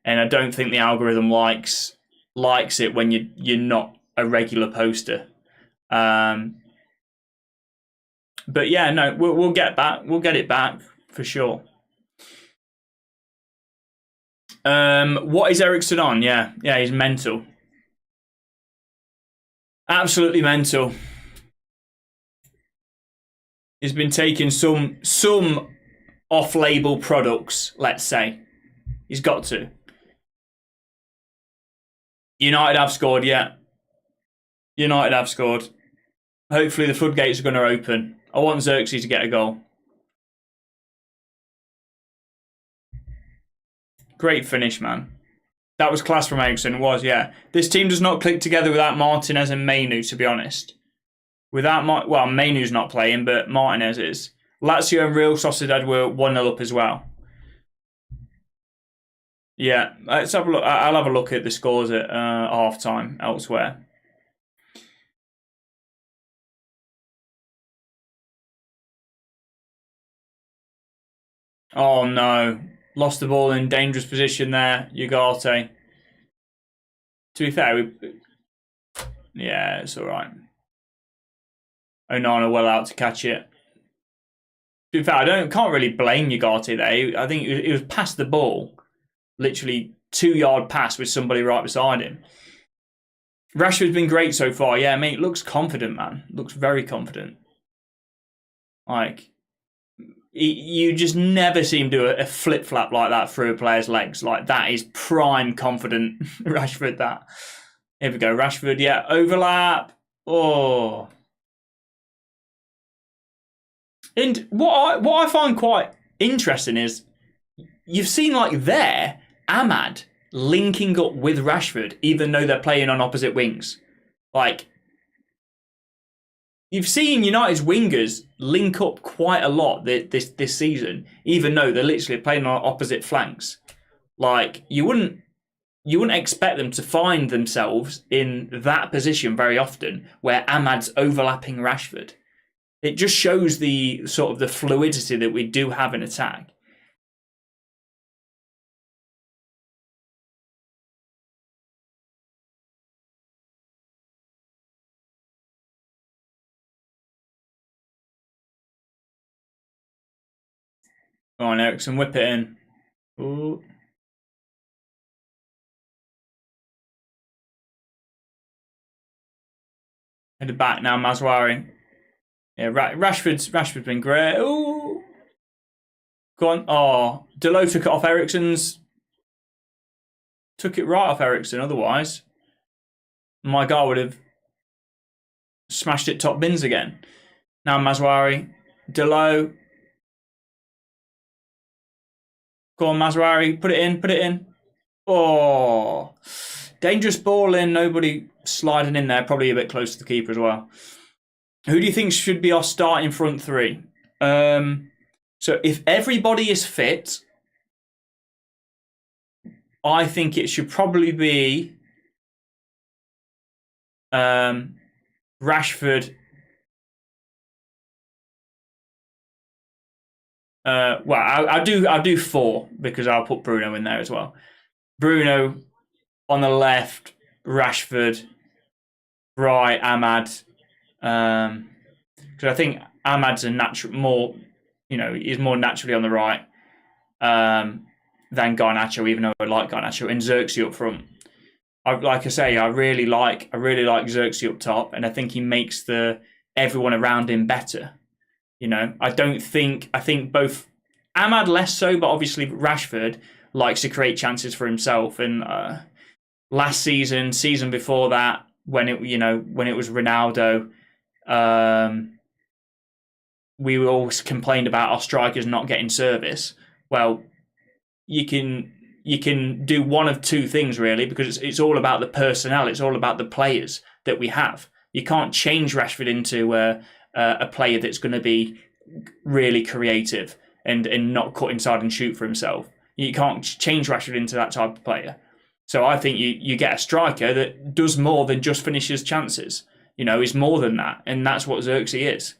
I don't think the algorithm likes it when you're not a regular poster. But yeah, no, we'll get back. We'll get it back for sure. What is Eriksen on? Yeah, he's mental. Absolutely mental. He's been taking some off-label products, let's say. He's got to. United have scored, yeah. United have scored. Hopefully the floodgates are going to open. I want Xerxes to get a goal. Great finish, man. That was class from Eriksen, it was, yeah. This team does not click together without Martinez and Mainu, to be honest. Without, well, Mainu's not playing, but Martinez is. Lazio and Real Sociedad were 1-0 up as well. Yeah, let's have a look. I'll have a look at the scores at half-time elsewhere. Oh, no. Lost the ball in dangerous position there, Ugarte. To be fair, yeah, it's all right. Onana well out to catch it. To be fair, can't really blame Ugarte there. I think it was past the ball, literally 2-yard pass with somebody right beside him. Rashford's been great so far. Yeah, mate, looks confident, man. Looks very confident. Like, you just never see him do a flip flap like that through a player's legs. Like, that is prime confident Rashford. That. Here we go, Rashford. Yeah, overlap. Oh. And what I find quite interesting is you've seen like there Ahmad linking up with Rashford, even though they're playing on opposite wings. Like, you've seen United's wingers link up quite a lot this season, even though they're literally playing on opposite flanks. Like, you wouldn't expect them to find themselves in that position very often, where Ahmad's overlapping Rashford. It just shows the sort of the fluidity that we do have in attack. Go on, Eriksen, whip it in. Ooh. Headed back now, Mazraoui. Yeah, Rashford's been great. Ooh. Go on. Oh, Delo took it off Eriksen's. Took it right off Eriksen, otherwise. My guy would have smashed it top bins again. Now Mazraoui. Delo. Go on, Mazraoui. Put it in. Oh. Dangerous ball in. Nobody sliding in there. Probably a bit close to the keeper as well. Who do you think should be our starting front three? So if everybody is fit, I think it should probably be Rashford. Well, I'll do 4 because I'll put Bruno in there as well. Bruno on the left, Rashford, right, Ahmad. Because I think Ahmad's a natural more, he's more naturally on the right than Garnacho, even though I like Garnacho, and Xerxes up front. Like I say, I really like Xerxes up top, and I think he makes everyone around him better. I think both Ahmad less so, but obviously Rashford likes to create chances for himself. And last season before that, when it was Ronaldo, we always complained about our strikers not getting service. Well, you can do one of two things really, because it's all about the personnel. It's all about the players that we have. You can't change Rashford into a player that's going to be really creative and not cut inside and shoot for himself. You can't change Rashford into that type of player. So I think you get a striker that does more than just finishes chances. He's more than that, and that's what Xerxes is.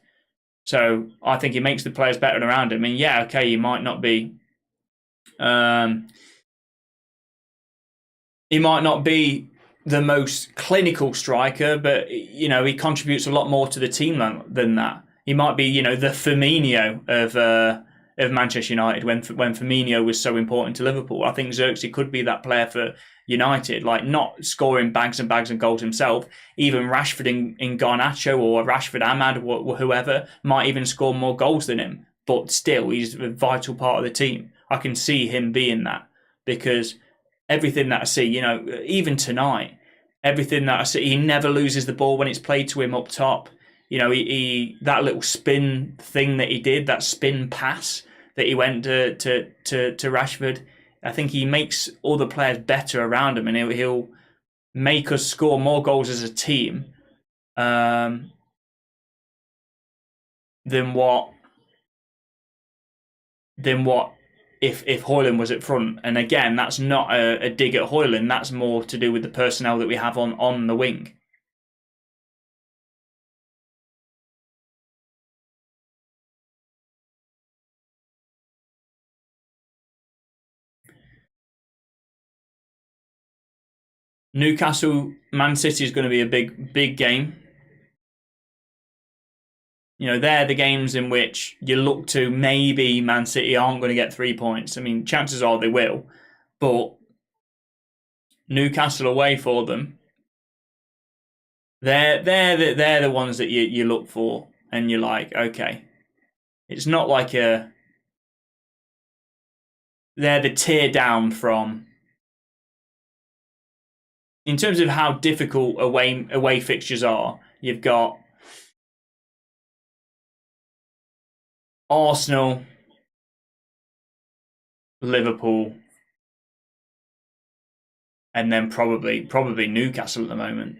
So I think he makes the players better around him. And yeah, okay, he might not be the most clinical striker, but he contributes a lot more to the team than that. He might be, the Firmino of Manchester United when Firmino was so important to Liverpool. I think Xerxes could be that player for United, like not scoring bags and bags of goals himself. Even Rashford in Garnacho or Rashford Ahmad or whoever might even score more goals than him, but still he's a vital part of the team. I can see him being that, because everything that I see, even tonight, everything that I see. He never loses the ball when it's played to him up top. You know, he that little spin thing that he did, that spin pass that he went to Rashford. I think he makes other players better around him, and he'll make us score more goals as a team than what if Højlund was at front. And again, that's not a dig at Højlund. That's more to do with the personnel that we have on the wing. Newcastle, Man City is going to be a big game. You know, they're the games in which you look to maybe Man City aren't going to get 3 points. I mean, chances are they will, but Newcastle away for them, they're the ones that you look for, and you're like, okay, it's not like they're the tear down from. In terms of how difficult away fixtures are, you've got Arsenal, Liverpool, and then probably Newcastle at the moment.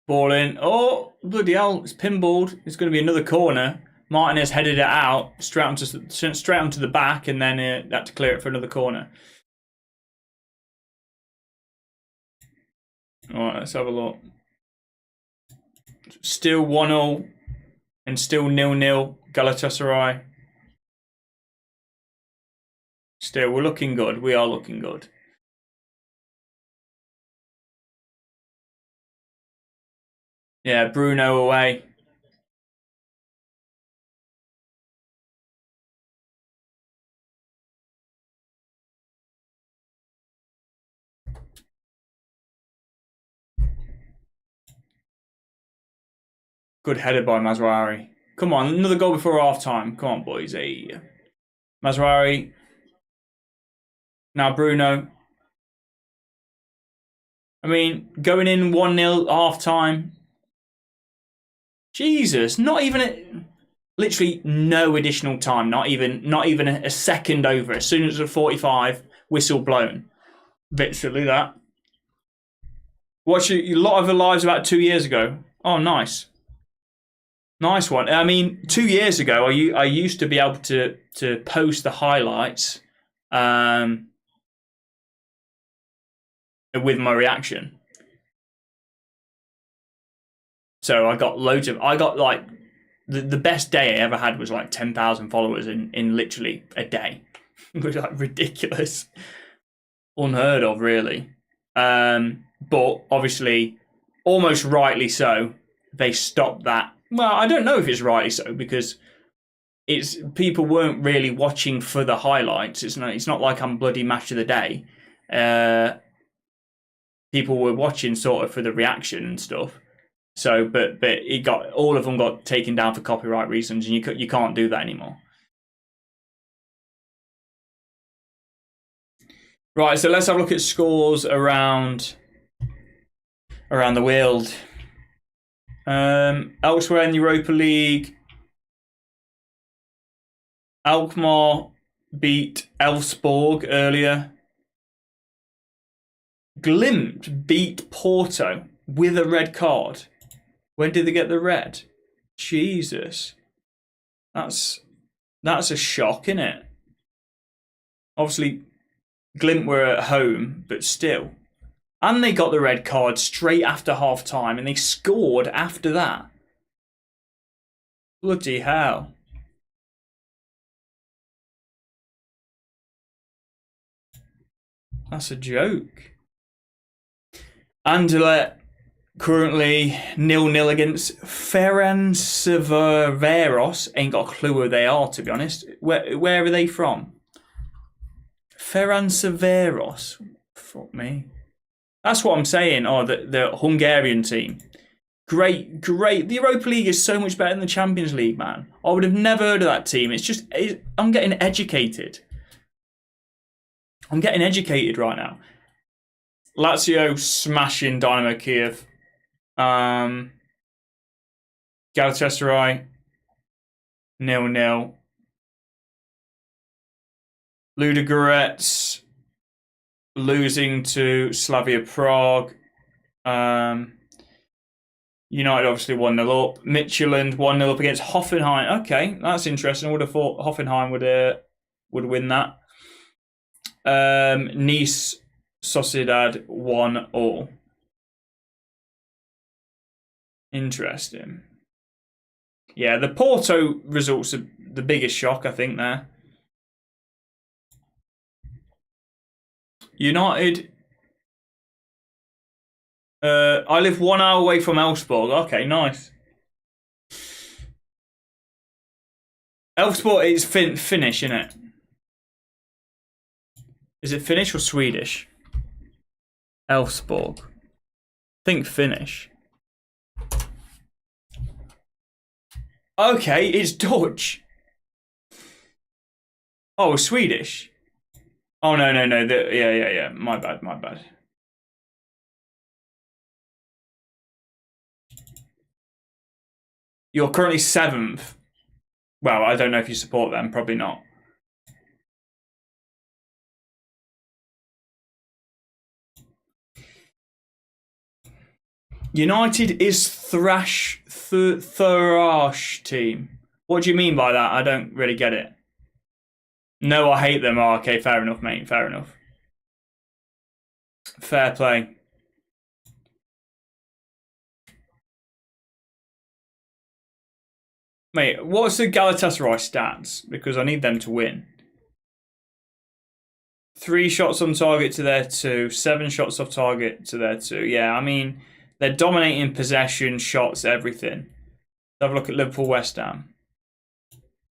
Ball in. Oh, bloody hell. It's pinballed. It's going to be another corner. Martinez headed it out straight onto the back, and then had to clear it for another corner. All right, let's have a look. Still 1-0 and still 0-0 Galatasaray. Still, we're looking good. We are looking good. Yeah, Bruno away. Good header by Mazraoui. Come on, another goal before half time. Come on, boys. Hey. Mazraoui. Now Bruno. I mean, going in 1-0 half time. Jesus, not even literally no additional time. Not even a second over. As soon as the 45, whistle blown. Bit silly that. Watched a lot of the lives about 2 years ago. Oh, nice. Nice one. I mean, 2 years ago, I used to be able to post the highlights with my reaction. So I got like the best day I ever had was like 10,000 followers in literally a day. It was like ridiculous, unheard of, really. But obviously, almost rightly so, they stopped that. Well, I don't know if it's rightly so, because people weren't really watching for the highlights. It's not like I'm bloody match of the day. People were watching sort of for the reaction and stuff. So, but all of them got taken down for copyright reasons, and you can't do that anymore. Right, so let's have a look at scores around the world. Elsewhere in the Europa League, Alkmaar beat Elfsborg earlier. Glimt beat Porto with a red card. When did they get the red? Jesus. That's a shock, isn't it? Obviously, Glimt were at home, but still. And they got the red card straight after half time, and they scored after that. Bloody hell. That's a joke. Anderlecht currently 0-0 against Ferencvaros. Ain't got a clue who they are, to be honest. Where are they from? Ferran Severos. Fuck me. That's what I'm saying. Oh, the Hungarian team. Great. The Europa League is so much better than the Champions League, man. I would have never heard of that team. I'm getting educated. I'm getting educated right now. Lazio smashing Dynamo Kiev. Galatasaray 0-0. Ludogorets losing to Slavia Prague. United obviously 1-0 up. Midtjylland 1-0 up against Hoffenheim. Okay, that's interesting. I would have thought Hoffenheim would win that. Nice Sociedad 1-1. Interesting. Yeah, the Porto results are the biggest shock, I think, there. United. I live 1 hour away from Elfsborg. Okay, nice. Elfsborg is Finnish, isn't it? Is it Finnish or Swedish? Elfsborg. I think Finnish. Okay, it's Dutch. Oh, Swedish. Oh, no. Yeah. My bad. You're currently 7th. Well, I don't know if you support them. Probably not. United is Thrash team. What do you mean by that? I don't really get it. No, I hate them. Oh, okay, fair enough, mate. Fair enough. Fair play. Mate, what's the Galatasaray stats? Because I need them to win. 3 shots on target to their 2. 7 shots off target to their 2. Yeah, I mean, they're dominating possession, shots, everything. Let's have a look at Liverpool, West Ham.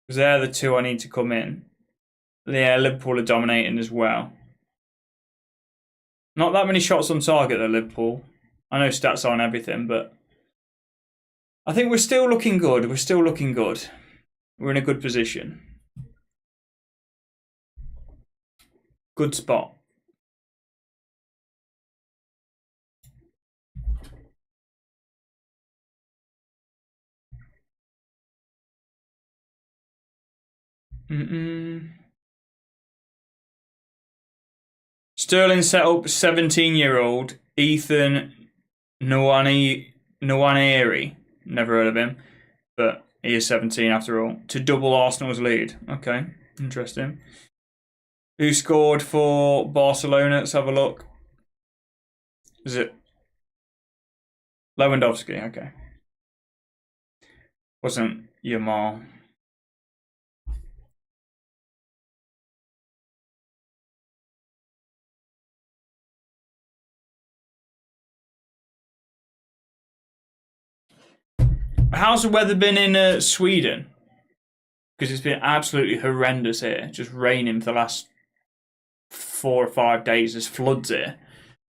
Because they're the 2 I need to come in. Yeah, Liverpool are dominating as well. Not that many shots on target though, Liverpool. I know stats aren't everything, but I think we're still looking good. We're in a good position. Good spot. Sterling set up 17-year-old Ethan Nwaneri. Never heard of him, but he is 17 after all. To double Arsenal's lead. Okay, interesting. Who scored for Barcelona? Let's have a look. Is it Lewandowski? Okay. Wasn't Yamal. How's the weather been in Sweden? Because it's been absolutely horrendous here. Just raining for the last 4 or 5 days. There's floods here.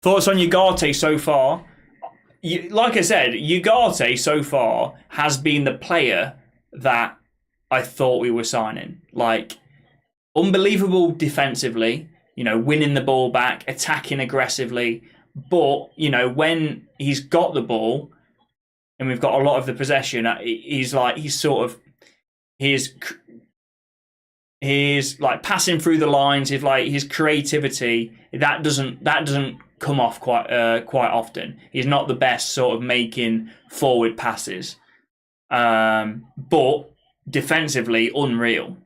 Thoughts on Ugarte so far? Like I said, Ugarte so far has been the player that I thought we were signing. Like, unbelievable defensively, winning the ball back, attacking aggressively. But, when he's got the ball and we've got a lot of the possession, he's like passing through the lines, his creativity, that doesn't come off quite often. He's not the best sort of making forward passes. But defensively, unreal.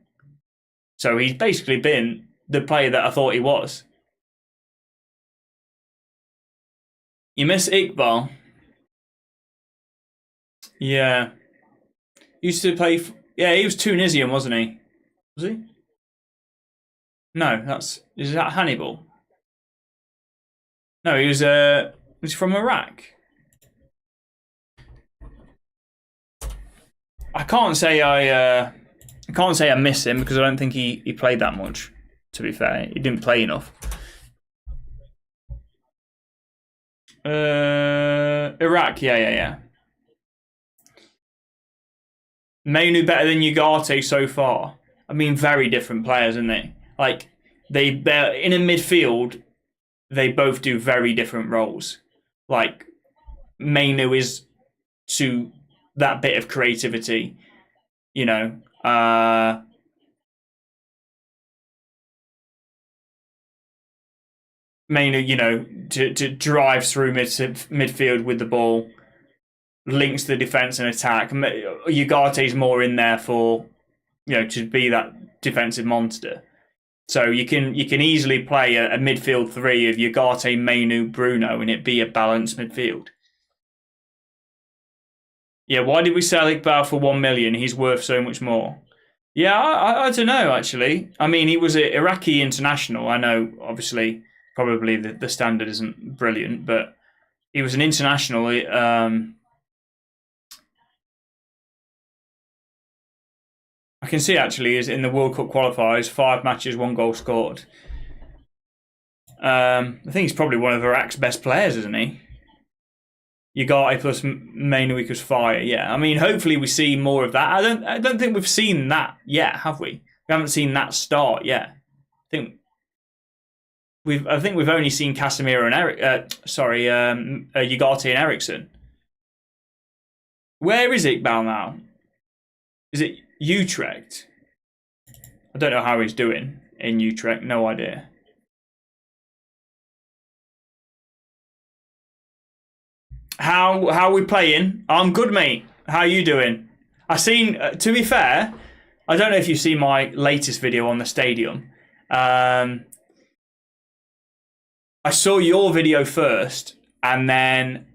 So he's basically been the player that I thought he was. You miss Iqbal? Yeah. Used to play... he was Tunisian, wasn't he? Was he? No, is that Hannibal? No, he was from Iraq. I can't say I miss him because I don't think he played that much, to be fair. He didn't play enough. Iraq, yeah. Mainu better than Ugarte so far. I mean, very different players, aren't they? Like, they're in a midfield, they both do very different roles. Like, Mainu is to that bit of creativity, you know. Mainu, you know, to drive through midfield with the ball, links the defense and attack. Ugarte's more in there for, you know, to be that defensive monster. So you can easily play a midfield three of Ugarte, Mainu, Bruno, and it be a balanced midfield. Yeah, why did we sell Iqbal for 1 million? He's worth so much more. Yeah, I don't know, actually. I mean, he was an Iraqi international. I know, obviously, probably the standard isn't brilliant, but he was an international. I can see, actually, is in the World Cup qualifiers, 5 matches, 1 goal scored. I think he's probably one of Iraq's best players, isn't he? Ugarte plus Mainu equals fire. Yeah, I mean, hopefully we see more of that. I don't think we've seen that yet, have we? We haven't seen that start yet. I think we've only seen Casemiro and Ugarte and Eriksen. Where is Iqbal now? Is it Utrecht? I don't know how he's doing in Utrecht. No idea. How are we playing? I'm good, mate. How are you doing? I seen. To be fair, I don't know if you've seen my latest video on the stadium. I saw your video first, and then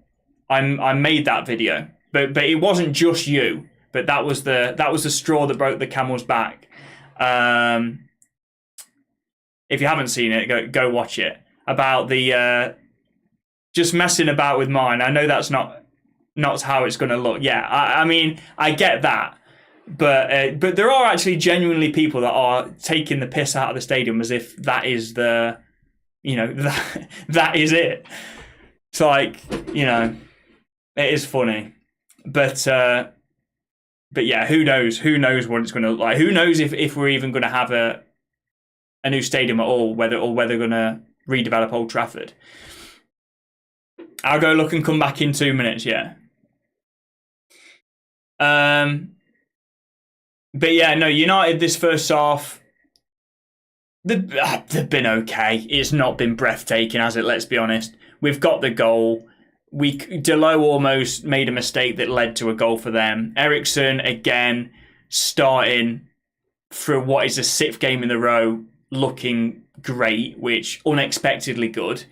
I made that video. But it wasn't just you. But that was the straw that broke the camel's back. If you haven't seen it, go watch it. About the just messing about with mine. I know that's not how it's going to look. Yeah, I mean, I get that. But there are actually genuinely people that are taking the piss out of the stadium as if that is the, you know, that is it. It's like, you know, it is funny. But yeah, who knows? Who knows what it's going to look like? Who knows if we're even going to have a new stadium at all, whether we're going to redevelop Old Trafford. I'll go look and come back in 2 minutes, yeah. But yeah, no, United this first half, they've been okay. It's not been breathtaking, has it? Let's be honest. We've got the goal. Delo almost made a mistake that led to a goal for them. Eriksen, again, starting for what is the 6th game in a row, looking great, which unexpectedly good.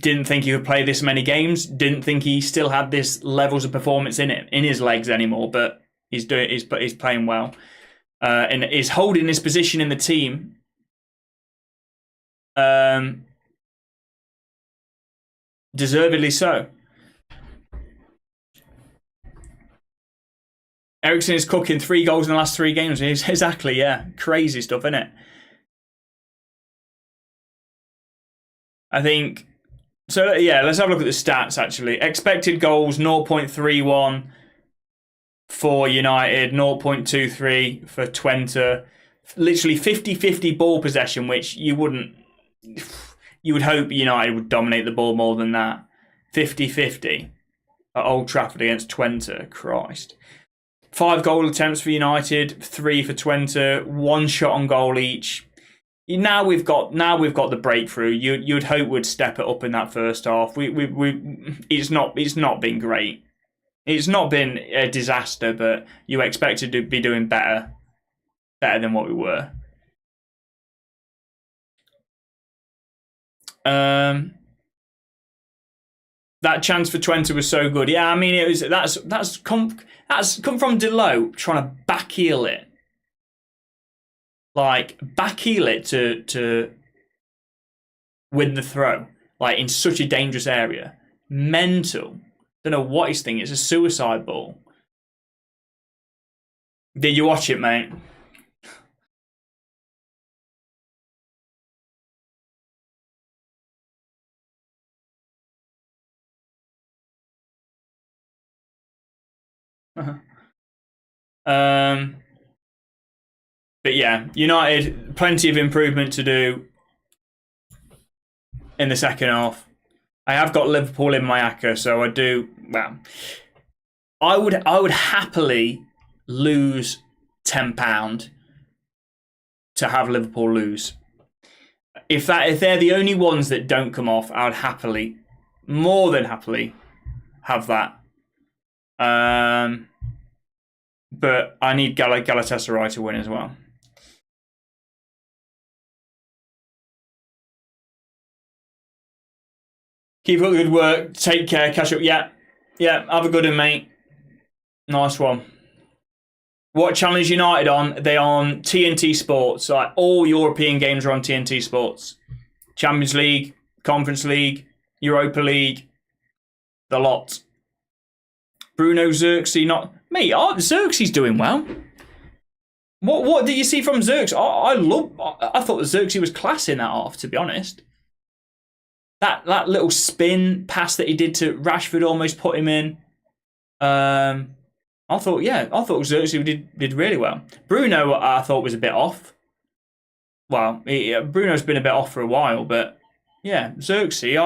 Didn't think he could play this many games. Didn't think he still had this levels of performance in his legs anymore. But he's playing well, and is holding his position in the team. Deservedly so. Eriksen is cooking 3 goals in the last 3 games. Exactly, yeah, crazy stuff, isn't it? I think. So, yeah, let's have a look at the stats, actually. Expected goals, 0.31 for United, 0.23 for Twente. Literally 50-50 ball possession, which you would hope United would dominate the ball more than that. 50-50 at Old Trafford against Twente. Christ. 5 goal attempts for United, 3 for Twente, 1 shot on goal each. Now we've got the breakthrough. You'd hope would step it up in that first half. It's not been great. It's not been a disaster, but you expected to be doing better than what we were. That chance for Twente was so good. Yeah, I mean that's come from Delo trying to backheel it. Like, backheel it to win the throw, like, in such a dangerous area. Mental. Don't know what he's thinking. It's a suicide ball. Did you watch it, mate? But yeah, United, plenty of improvement to do in the second half. I have got Liverpool in my acca, so I do. Well, I would happily lose £10 to have Liverpool lose. If they're the only ones that don't come off, I would happily, more than happily, have that. But I need Galatasaray to win as well. Keep up the good work. Take care. Catch up. Yeah. Have a good one, mate. Nice one. What channel is United on? They're on TNT Sports. Like all European games are on TNT Sports. Champions League, Conference League, Europa League, the lot. Bruno Xerxes not... Mate, Xerxes doing well. What did you see from Xerxes? I thought that Xerxes was class in that half, to be honest. That little spin pass that he did to Rashford almost put him in. I thought Xerxes did really well. Bruno, I thought was a bit off. Well, Bruno's been a bit off for a while, but yeah, Xerxes,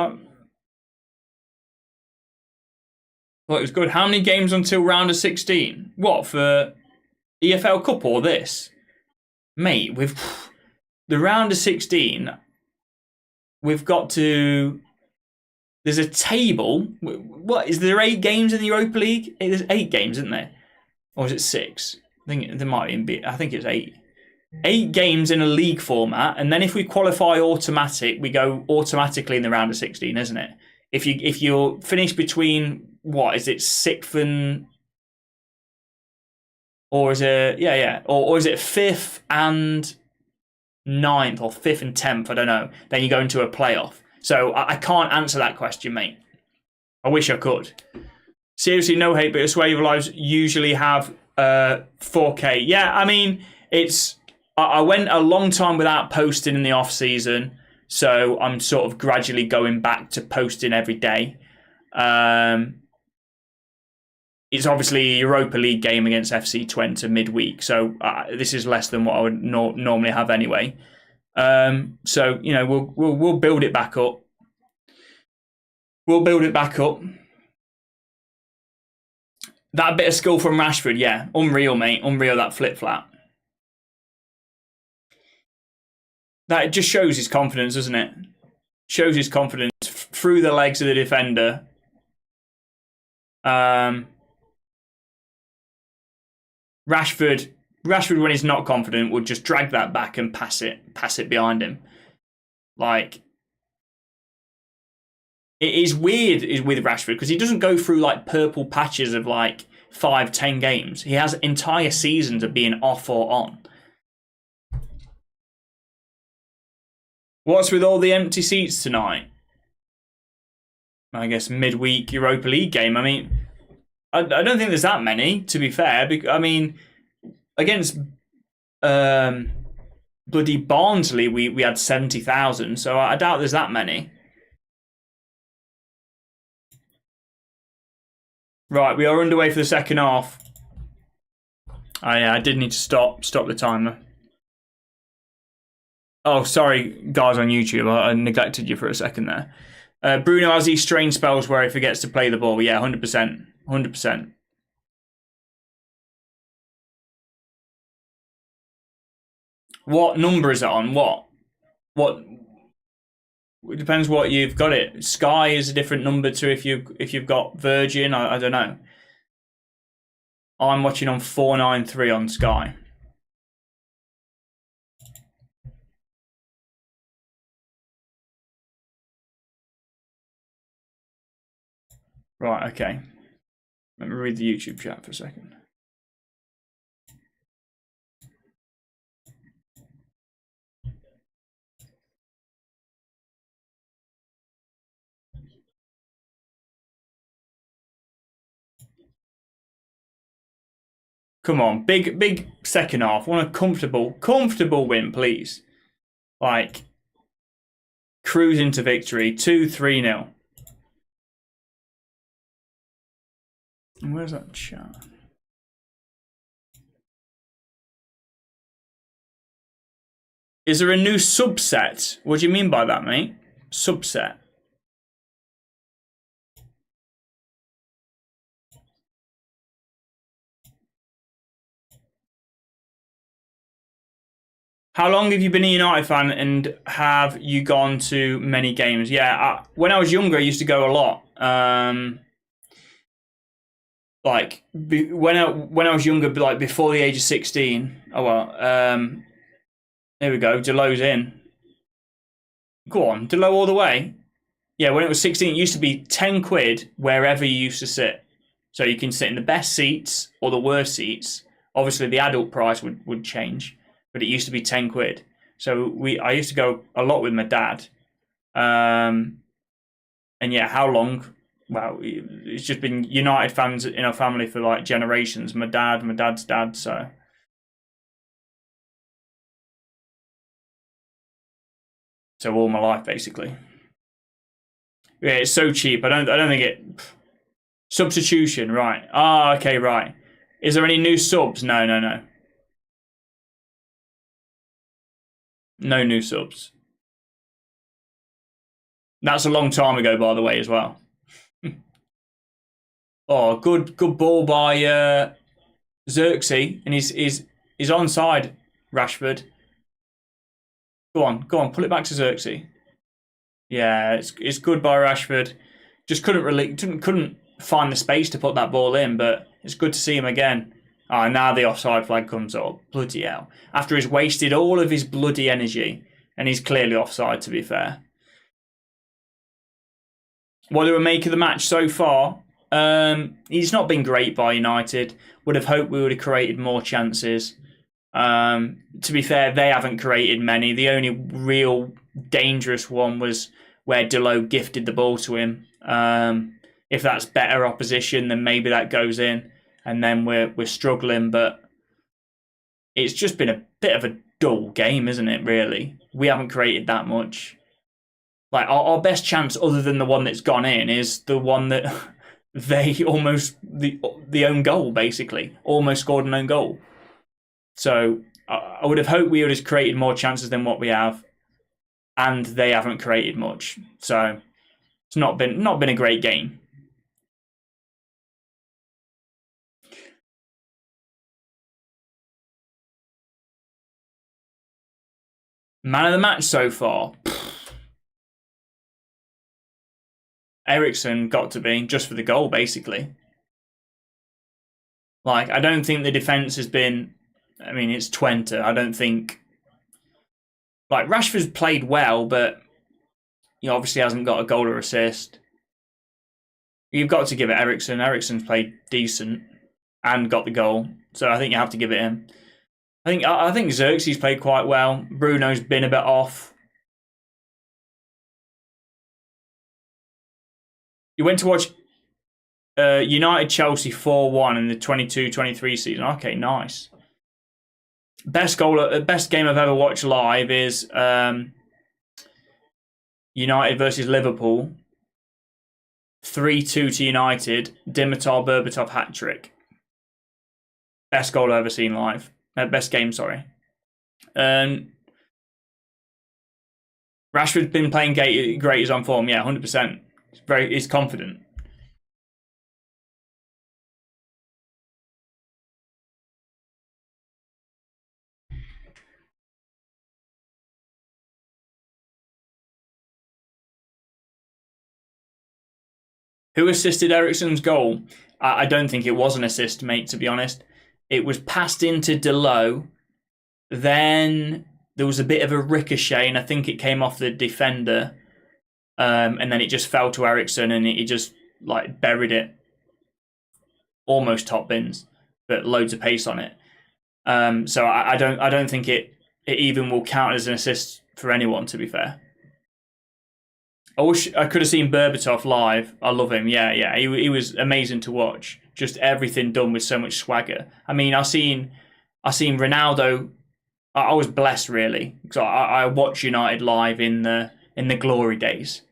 well, it was good. How many games until round of 16? What, for EFL Cup or this? Mate, with the round of 16, we've got to... There's a table. What, is there 8 games in the Europa League? There's 8 games, isn't there? Or is it 6? I think there might even be... I think it's 8. 8 games in a league format, and then if we qualify automatic, we go automatically in the round of 16, isn't it? If you're finished between... What is it, 6th and... Or is it... Yeah. Or is it 5th and 9th, or 5th and 10th? I don't know. Then you go into a playoff. So I can't answer that question, mate. I wish I could. Seriously, no hate, but Sway Lives usually have 4K. Yeah, I mean, it's... I went a long time without posting in the off-season, so I'm sort of gradually going back to posting every day. It's obviously a Europa League game against FC Twente midweek, so this is less than what I would normally have anyway. So we'll build it back up. We'll build it back up. That bit of skill from Rashford, yeah, unreal, mate, unreal. That flip flap. That just shows his confidence, doesn't it? Shows his confidence through the legs of the defender. Rashford, when he's not confident, would just drag that back and pass it behind him. Like, it is weird with Rashford because he doesn't go through like purple patches of like 5-10 games. He has entire seasons of being off or on. What's with all the empty seats tonight? I guess midweek Europa League game. I mean, I don't think there's that many, to be fair. I mean, against bloody Barnsley, we had 70,000, so I doubt there's that many. Right, we are underway for the second half. Oh yeah, I did need to stop the timer. Oh, sorry, guys on YouTube. I neglected you for a second there. Bruno has these strange spells where he forgets to play the ball. Yeah, 100%. 100%. What number is it on? What? It depends what you've got it. Sky is a different number to if you've got Virgin. I don't know. I'm watching on 493 on Sky. Right, okay. Let me read the YouTube chat for a second. Come on, big second half. Want a comfortable win, please. Like, cruise into victory, 2-3-0. Where's that chat? Is there a new subset? What do you mean by that, mate? Subset. How long have you been a United fan, and have you gone to many games? Yeah, when I was younger, I used to go a lot. Like when I was younger, like before the age of 16. Oh well. There we go. Delo's in. Go on, Delo all the way. Yeah, when it was 16, it used to be 10 quid wherever you used to sit. So you can sit in the best seats or the worst seats. Obviously, the adult price would change, but it used to be 10 quid. So I used to go a lot with my dad. And yeah, how long? Well, it's just been United fans in our family for like generations. My dad's dad, so. So all my life, basically. Yeah, it's so cheap. I don't think it. Substitution, right? Ah, okay, right. Is there any new subs? No. No new subs. That's a long time ago, by the way, as well. Oh, good ball by Xerxes, and he's onside. Rashford. Go on, pull it back to Xerxes. Yeah, it's good by Rashford. Just couldn't find the space to put that ball in, but it's good to see him again. Ah, now the offside flag comes up. Bloody hell! After he's wasted all of his bloody energy, and he's clearly offside. To be fair. What do we make of the match so far? He's not been great by United. Would have hoped we would have created more chances. To be fair, they haven't created many. The only real dangerous one was where Delo gifted the ball to him. If that's better opposition, then maybe that goes in, and then we're struggling. But it's just been a bit of a dull game, isn't it? Really, we haven't created that much. Like our best chance, other than the one that's gone in, is the one that they almost the own goal, basically, almost scored an own goal. So I would have hoped we would have created more chances than what we have, and they haven't created much. So it's not been a great game. Man of the match so far. Eriksen got to be, just for the goal, basically. Like, I don't think the defence has been. I mean, it's Twente. I don't think. Like, Rashford's played well, but he obviously hasn't got a goal or assist. You've got to give it Eriksen. Eriksen's played decent and got the goal, so I think you have to give it him. I think Xerxes played quite well. Bruno's been a bit off. You went to watch United Chelsea 4-1 in the 22-23 season. Okay, nice. Best game I've ever watched live is United versus Liverpool. 3-2 to United. Dimitar Berbatov hat trick. Best goal I've ever seen live. Best game, sorry. Rashford's been playing great. He's on form. Yeah, 100%. He's confident. Who assisted Eriksen's goal? I don't think it was an assist, mate, to be honest. It was passed into Delo. Then there was a bit of a ricochet, and I think it came off the defender. And then it just fell to Eriksen, and he just like buried it. Almost top bins, but loads of pace on it. So I don't think it even will count as an assist for anyone, to be fair. I wish I could have seen Berbatov live. I love him. Yeah. He was amazing to watch. Just everything done with so much swagger. I mean, I seen Ronaldo. I was blessed, really, because I watched United live in the glory days.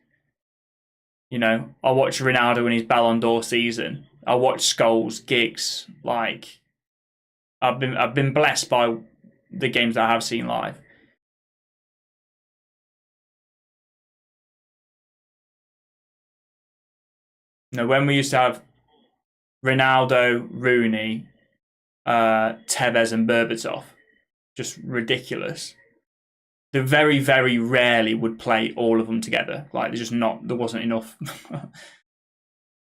You know, I watched Ronaldo in his Ballon d'Or season. I watched Scholes, Giggs. Like, I've been blessed by the games that I have seen live. No, when we used to have Ronaldo, Rooney, Tevez, and Berbatov, just ridiculous. They very, very rarely would play all of them together. Like, there wasn't enough.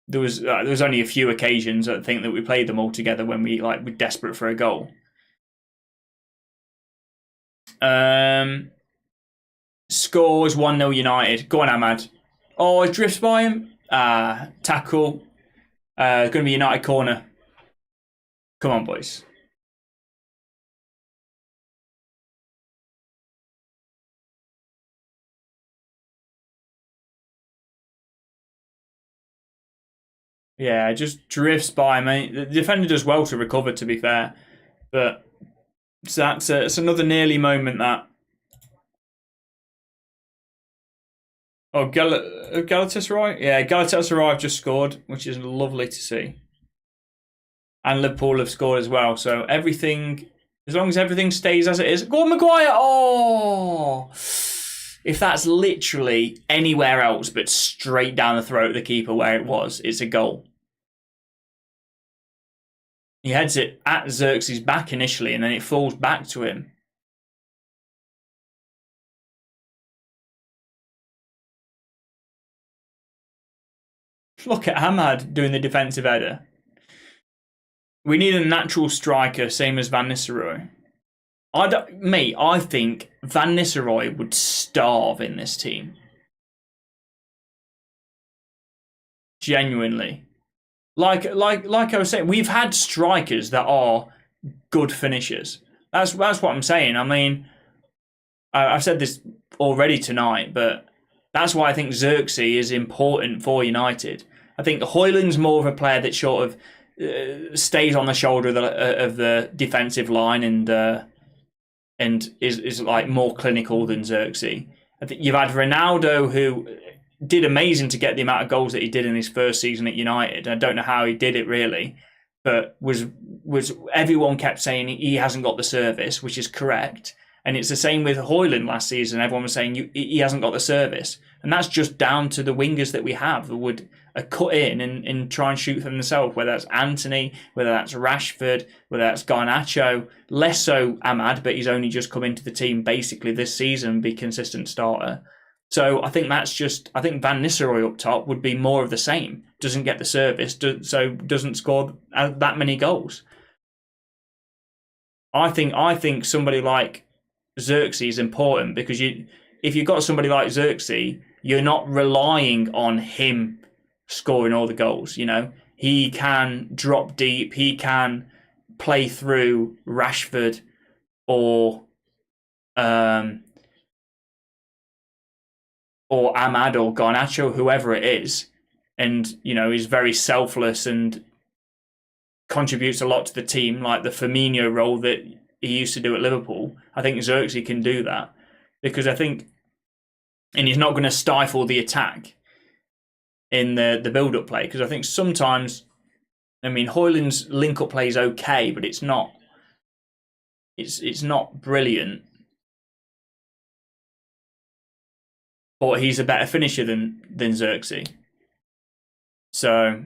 There was only a few occasions I think that we played them all together when we were desperate for a goal. Scores 1-0 United. Go on, Ahmad. Oh, it drifts by him. Tackle. It's going to be United corner. Come on, boys. Yeah, it just drifts by me. The defender does well to recover, to be fair. But it's another nearly moment that. Oh, Galatasaray? Yeah, Galatasaray have just scored, which is lovely to see. And Liverpool have scored as well. So everything, as long as everything stays as it is. Go on, Maguire! Oh! If that's literally anywhere else but straight down the throat of the keeper where it was, it's a goal. He heads it at Xerxes' back initially, and then it falls back to him. Look at Ahmad doing the defensive header. We need a natural striker, same as Van Nistelrooy. I think Van Nistelrooy would starve in this team. Genuinely. Like I was saying, we've had strikers that are good finishers. That's what I'm saying. I mean, I've said this already tonight, but that's why I think Xerxes is important for United. I think Højlund's more of a player that sort of stays on the shoulder of the defensive line and is like more clinical than Xerxes. I think you've had Ronaldo, who did amazing to get the amount of goals that he did in his first season at United. I don't know how he did it really, but was everyone kept saying he hasn't got the service, which is correct. And it's the same with Højlund last season. Everyone was saying he hasn't got the service. And that's just down to the wingers that we have that would cut in and try and shoot for themselves, whether that's Anthony, whether that's Rashford, whether that's Garnacho. Less so Ahmad, but he's only just come into the team basically this season, be consistent starter. So I think Van Nistelrooy up top would be more of the same. Doesn't get the service, so doesn't score that many goals. I think somebody like Xerxes is important because if you've got somebody like Xerxes, you're not relying on him scoring all the goals. You know, he can drop deep, he can play through Rashford or Ahmad or Garnacho, whoever it is, and is very selfless and contributes a lot to the team, like the Firmino role that he used to do at Liverpool. I think Xerxes can do that because and he's not going to stifle the attack in the build-up play, because I think sometimes, Højlund's link-up play is okay, but it's not brilliant. But he's a better finisher than Xerxes. So,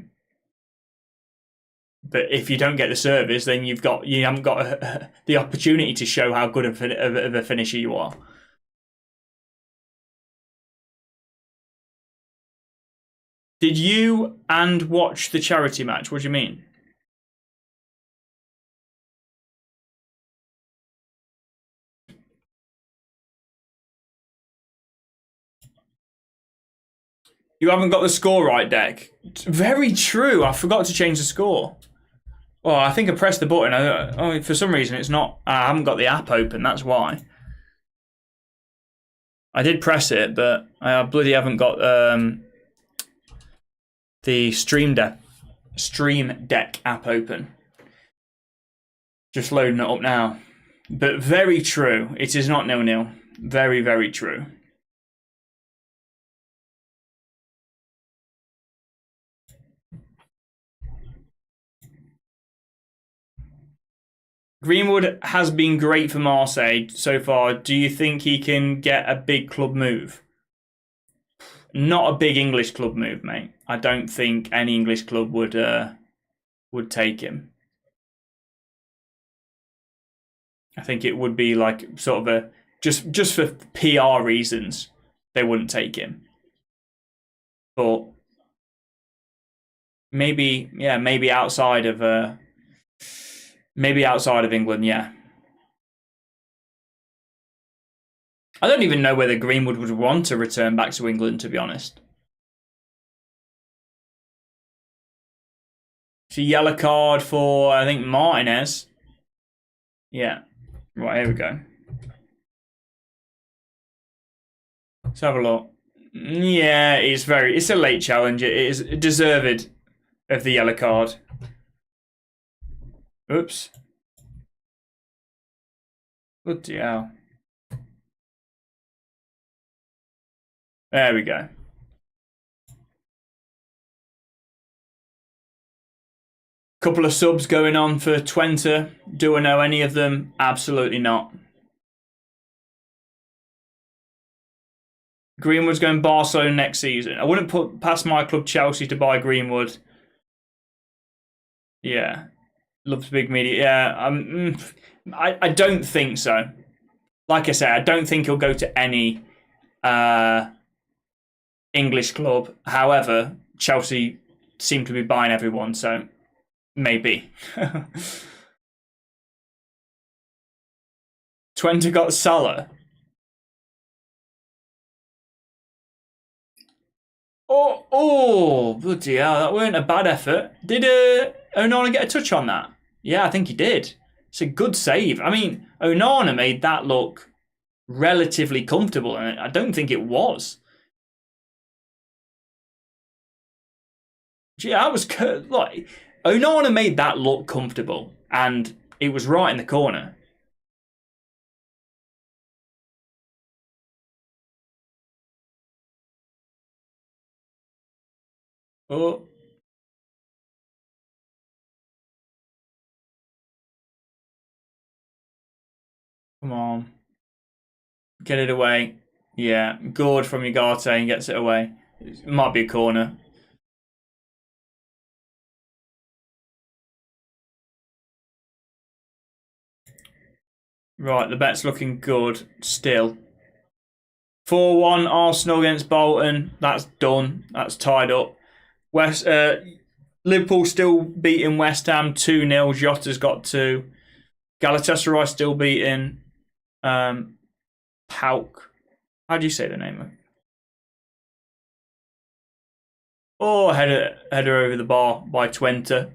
but if you don't get the service, then you haven't got the opportunity to show how good of a finisher you are. Did you watch the charity match? What do you mean? You haven't got the score right, Deck. Very true. I forgot to change the score. Well, I think I pressed the button. For some reason, it's not. I haven't got the app open. That's why. I did press it, but I bloody haven't got the Stream Deck app open. Just loading it up now. But very true. It is not 0-0. Very, very true. Greenwood has been great for Marseille so far. Do you think he can get a big club move? not a big English club move, mate. I don't think any English club would take him. I think it would be like sort of a just for PR reasons they wouldn't take him. But maybe outside of England, yeah. I don't even know whether Greenwood would want to return back to England, to be honest. It's a yellow card for, I think, Martinez. Yeah. Right, here we go. Let's have a look. Yeah, it's a late challenge. It is deserved of the yellow card. Oops. Bloody hell. There we go. Couple of subs going on for Twente. Do I know any of them? Absolutely not. Greenwood's going Barcelona next season. I wouldn't put past my club Chelsea to buy Greenwood. Yeah. Loves big media. Yeah. I don't think so. Like I say, I don't think he'll go to any English club. However, Chelsea seem to be buying everyone, so maybe. Twente got Salah. Oh, bloody hell, that weren't a bad effort. Did Onana get a touch on that? Yeah, I think he did. It's a good save. I mean, Onana made that look relatively comfortable, and I don't think it was. Gee, that was like Onana made that look comfortable, and it was right in the corner. Oh. Come on. Get it away. Yeah, good from Ugarte and gets it away. It might be a corner. Right, the bet's looking good still. 4-1 Arsenal against Bolton. That's done. That's tied up. Liverpool still beating West Ham 2-0. Jota's got 2. Galatasaray still beating Pauk. How do you say the name? Oh, header over the bar by Twente.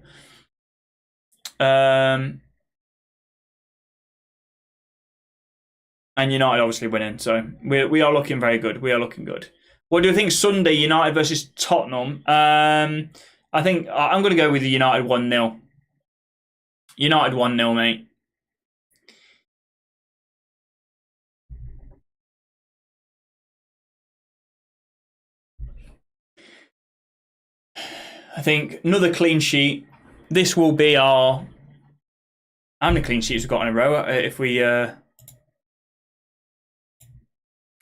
And United obviously winning, so we are looking very good. We are looking good. What do you think Sunday, United versus Tottenham? I think I'm going to go with the United 1-0. United 1-0, mate. I think another clean sheet. This will be our... How many clean sheets we've got in a row? If we...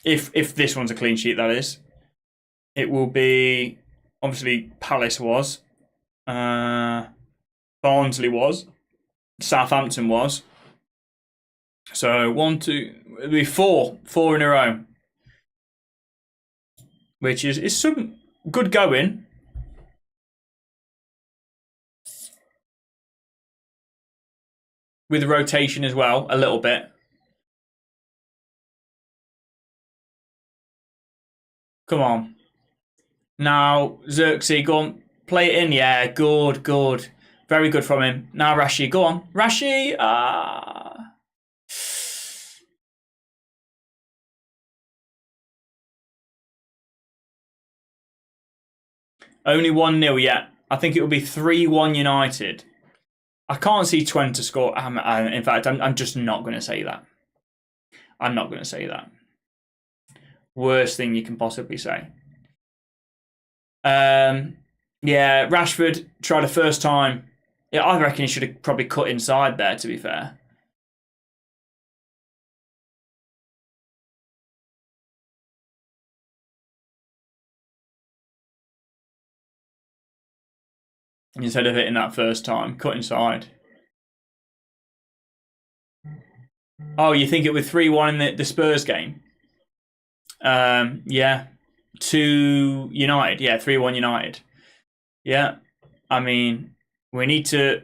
If this one's a clean sheet, that is. It will be... Obviously, Palace was. Barnsley was. Southampton was. So 1, 2... It'll be 4 in a row. Which is some good going. With rotation as well, a little bit. Come on. Now, Xerxes, go on. Play it in. Yeah, good. Very good from him. Now, Rashi, go on. Rashi! Only 1-0 yet. I think it will be 3-1 United. I can't see Twente score. In fact, I'm just not going to say that. I'm not going to say that. Worst thing you can possibly say. Yeah, Rashford tried a first time. Yeah, I reckon he should have probably cut inside there, to be fair. instead of hitting that first time, cut inside. Oh, you think it was 3-1 in the Spurs game? Yeah. To United, yeah, 3-1 United. Yeah. I mean, we need to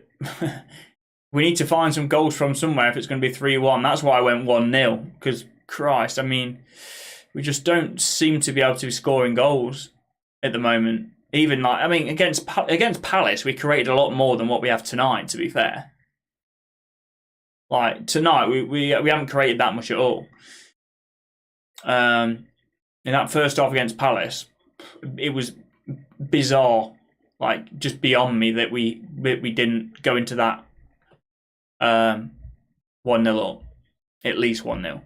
we need to find some goals from somewhere if it's going to be 3-1. That's why I went 1-0, because Christ, I mean, we just don't seem to be able to be scoring goals at the moment. Even like, I mean, against Palace, we created a lot more than what we have tonight, to be fair. Like tonight, we haven't created that much at all. In that first half against Palace, it was bizarre, like just beyond me that we didn't go into that 1-0 up, at least 1-0.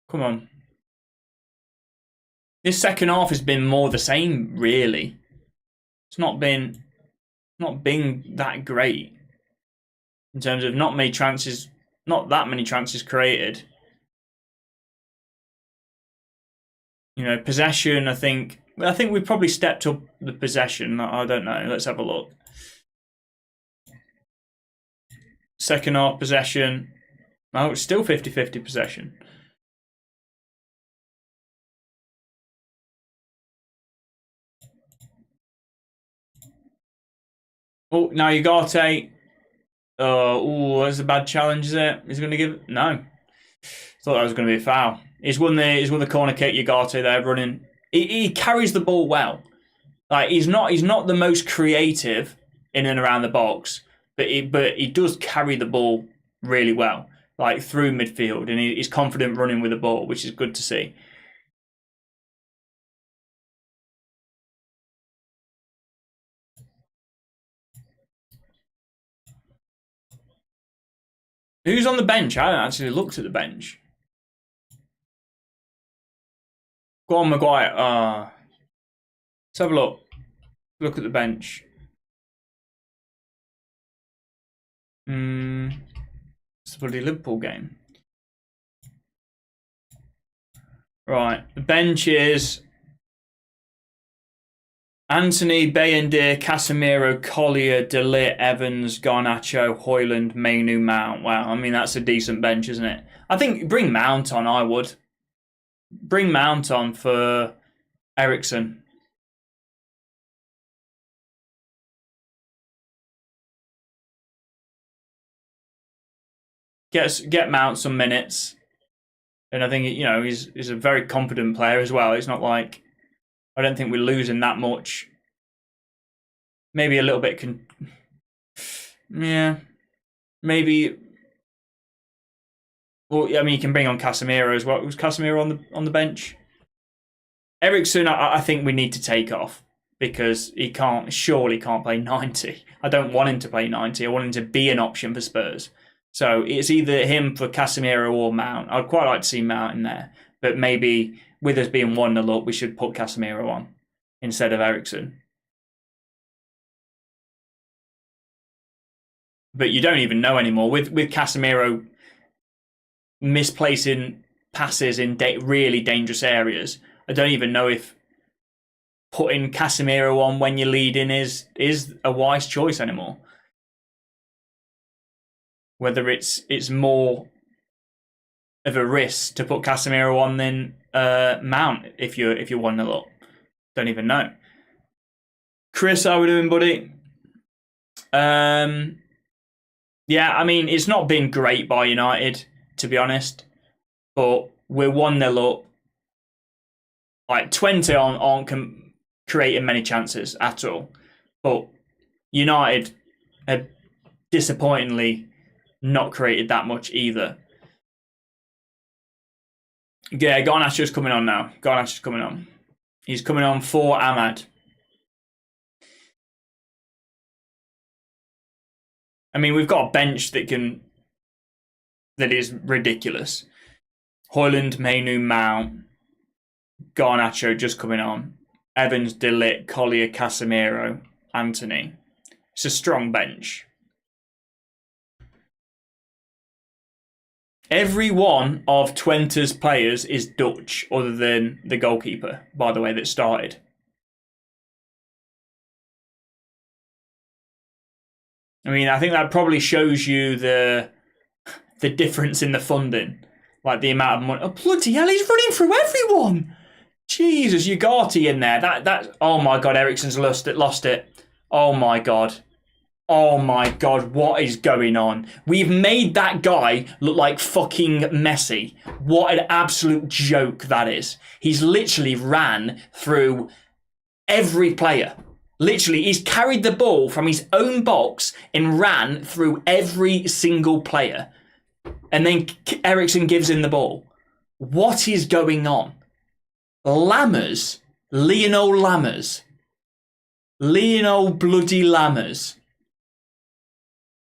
Come on. This second half has been more the same, really. It's not been that great in terms of not that many chances created. You know, possession, I think we probably stepped up the possession. I don't know. Let's have a look. Second half possession. Oh, it's still 50-50 possession. Oh, now Ugarte. Oh, that's a bad challenge, is it? He's going to give it? No. Thought that was going to be a foul. He's won the corner kick. Ugarte there running. He carries the ball well. Like he's not the most creative in and around the box, but he does carry the ball really well, like through midfield, and he's confident running with the ball, which is good to see. Who's on the bench? I haven't actually looked at the bench. Go on, Maguire. Let's have a look. Look at the bench. It's the bloody Liverpool game. Right. The bench is Anthony, Bayindir, Casemiro, Collier, De Ligt, Evans, Garnacho, Højlund, Mainu, Mount. Wow, I mean, that's a decent bench, isn't it? I think bring Mount on, I would. Bring Mount on for Eriksen. Get Mount some minutes. And I think, you know, he's a very competent player as well. It's not like, I don't think we're losing that much. Maybe a little bit yeah. Maybe. Well, I mean, you can bring on Casemiro as well. Was Casemiro on the bench? Eriksen, I think we need to take off because he surely can't play 90. I don't want him to play 90. I want him to be an option for Spurs. So it's either him for Casemiro or Mount. I'd quite like to see Mount in there, but maybe with us being 1-0 up, we should put Casemiro on instead of Eriksen. But you don't even know anymore with Casemiro misplacing passes in really dangerous areas. I don't even know if putting Casemiro on when you're leading is a wise choice anymore. Whether it's more of a risk to put Casemiro on than Mount if you're 1-0 up. Don't even know. Chris, how we doing, buddy? Yeah, I mean, it's not been great by United, to be honest. But we're 1-0 up. Like, Twente aren't creating many chances at all. But United have disappointingly not created that much either. Yeah, Garnacho's coming on now. Garnacho's coming on. He's coming on for Ahmad. I mean, we've got a bench that is ridiculous. Højlund, Mainu, Mount, Garnacho just coming on. Evans, De Ligt, Collier, Casemiro, Anthony. It's a strong bench. Every one of Twente's players is Dutch, other than the goalkeeper, by the way, that started. I mean, I think that probably shows you the difference in the funding. Like the amount of money. Oh, bloody hell, he's running through everyone! Jesus, Ugarte in there. That oh my god, Eriksen's lost it. Oh my god. Oh my god, what is going on? We've made that guy look like fucking Messi. What an absolute joke that is. He's literally ran through every player. Literally, he's carried the ball from his own box and ran through every single player. And then Eriksen gives him the ball. What is going on? Lammers. Lionel Lammers. Lionel bloody Lammers.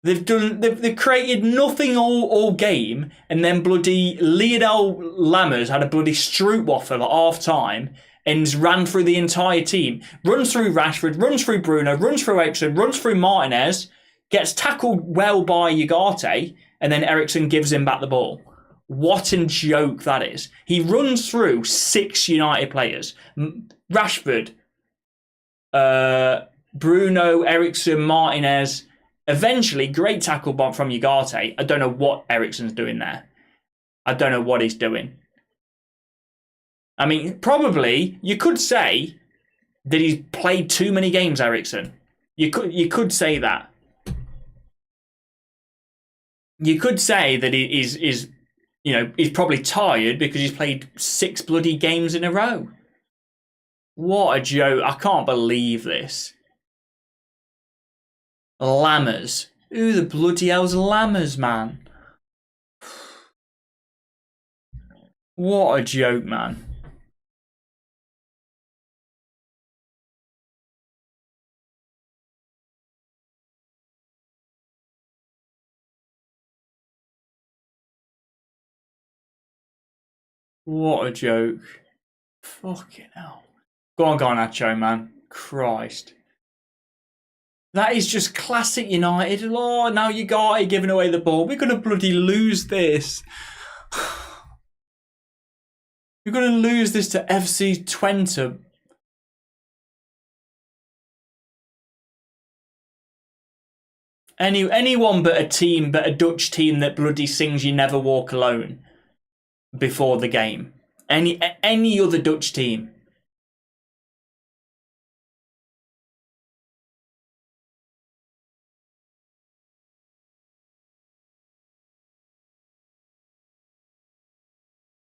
They've created nothing all game, and then bloody Lionel Lammers had a bloody Strootwaffer at half time and ran through the entire team. Runs through Rashford, runs through Bruno, runs through Eriksen, runs through Martinez, gets tackled well by Ugarte, and then Eriksen gives him back the ball. What a joke that is. He runs through 6 United players. Rashford, Bruno, Eriksen, Martinez. Eventually, great tackle bomb from Ugarte. I don't know what Eriksen's doing there. I don't know what he's doing. I mean, probably you could say that he's played too many games, Eriksen. You could say that. You could say that he's probably tired because he's played 6 bloody games in a row. What a joke. I can't believe this. Lammers. Who the bloody hell's Lammers, man? What a joke, man. What a joke. Fucking hell. Go on, Garnacho, man. Christ. That is just classic United. Oh, now you got it, giving away the ball. We're going to bloody lose this. We're going to lose this to FC Twente. Anyone but a Dutch team that bloody sings "You Never Walk Alone" before the game. Any other Dutch team.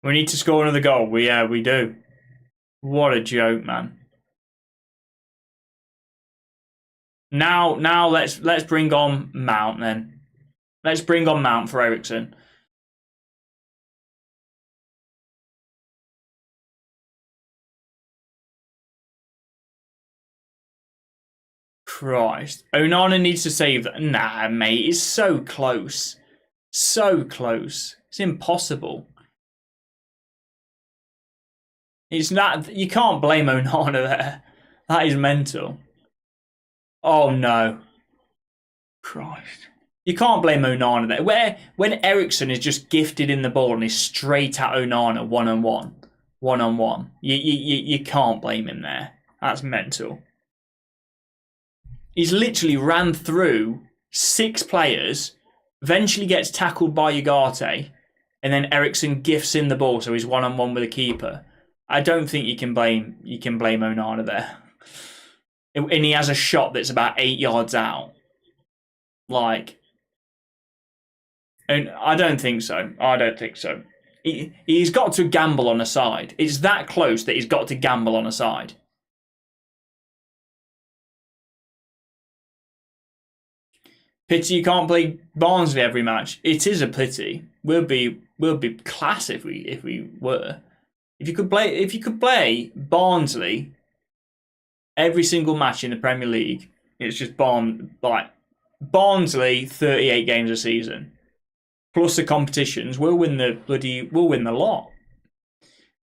We need to score another goal. We do. What a joke, man. Now let's bring on Mount then. Let's bring on Mount for Eriksen. Christ. Onana needs to save that. Nah, mate, it's so close. So close. It's impossible. It's not. You can't blame Onana there. That is mental. Oh no. Christ. You can't blame Onana there. When Eriksen is just gifted in the ball and is straight at Onana one-on-one. One-on-one. You can't blame him there. That's mental. He's literally ran through 6 players, eventually gets tackled by Ugarte, and then Eriksen gifts in the ball, so he's one-on-one with a keeper. I don't think you can blame Onana there. And he has a shot that's about 8 yards out. And I don't think so. I don't think so. He's got to gamble on a side. It's that close that he's got to gamble on a side. Pity you can't play Barnsley every match. It is a pity. We'll be class if we were. If you could play Barnsley every single match in the Premier League, it's just Barnsley 38 games a season. Plus the competitions, we'll win the lot.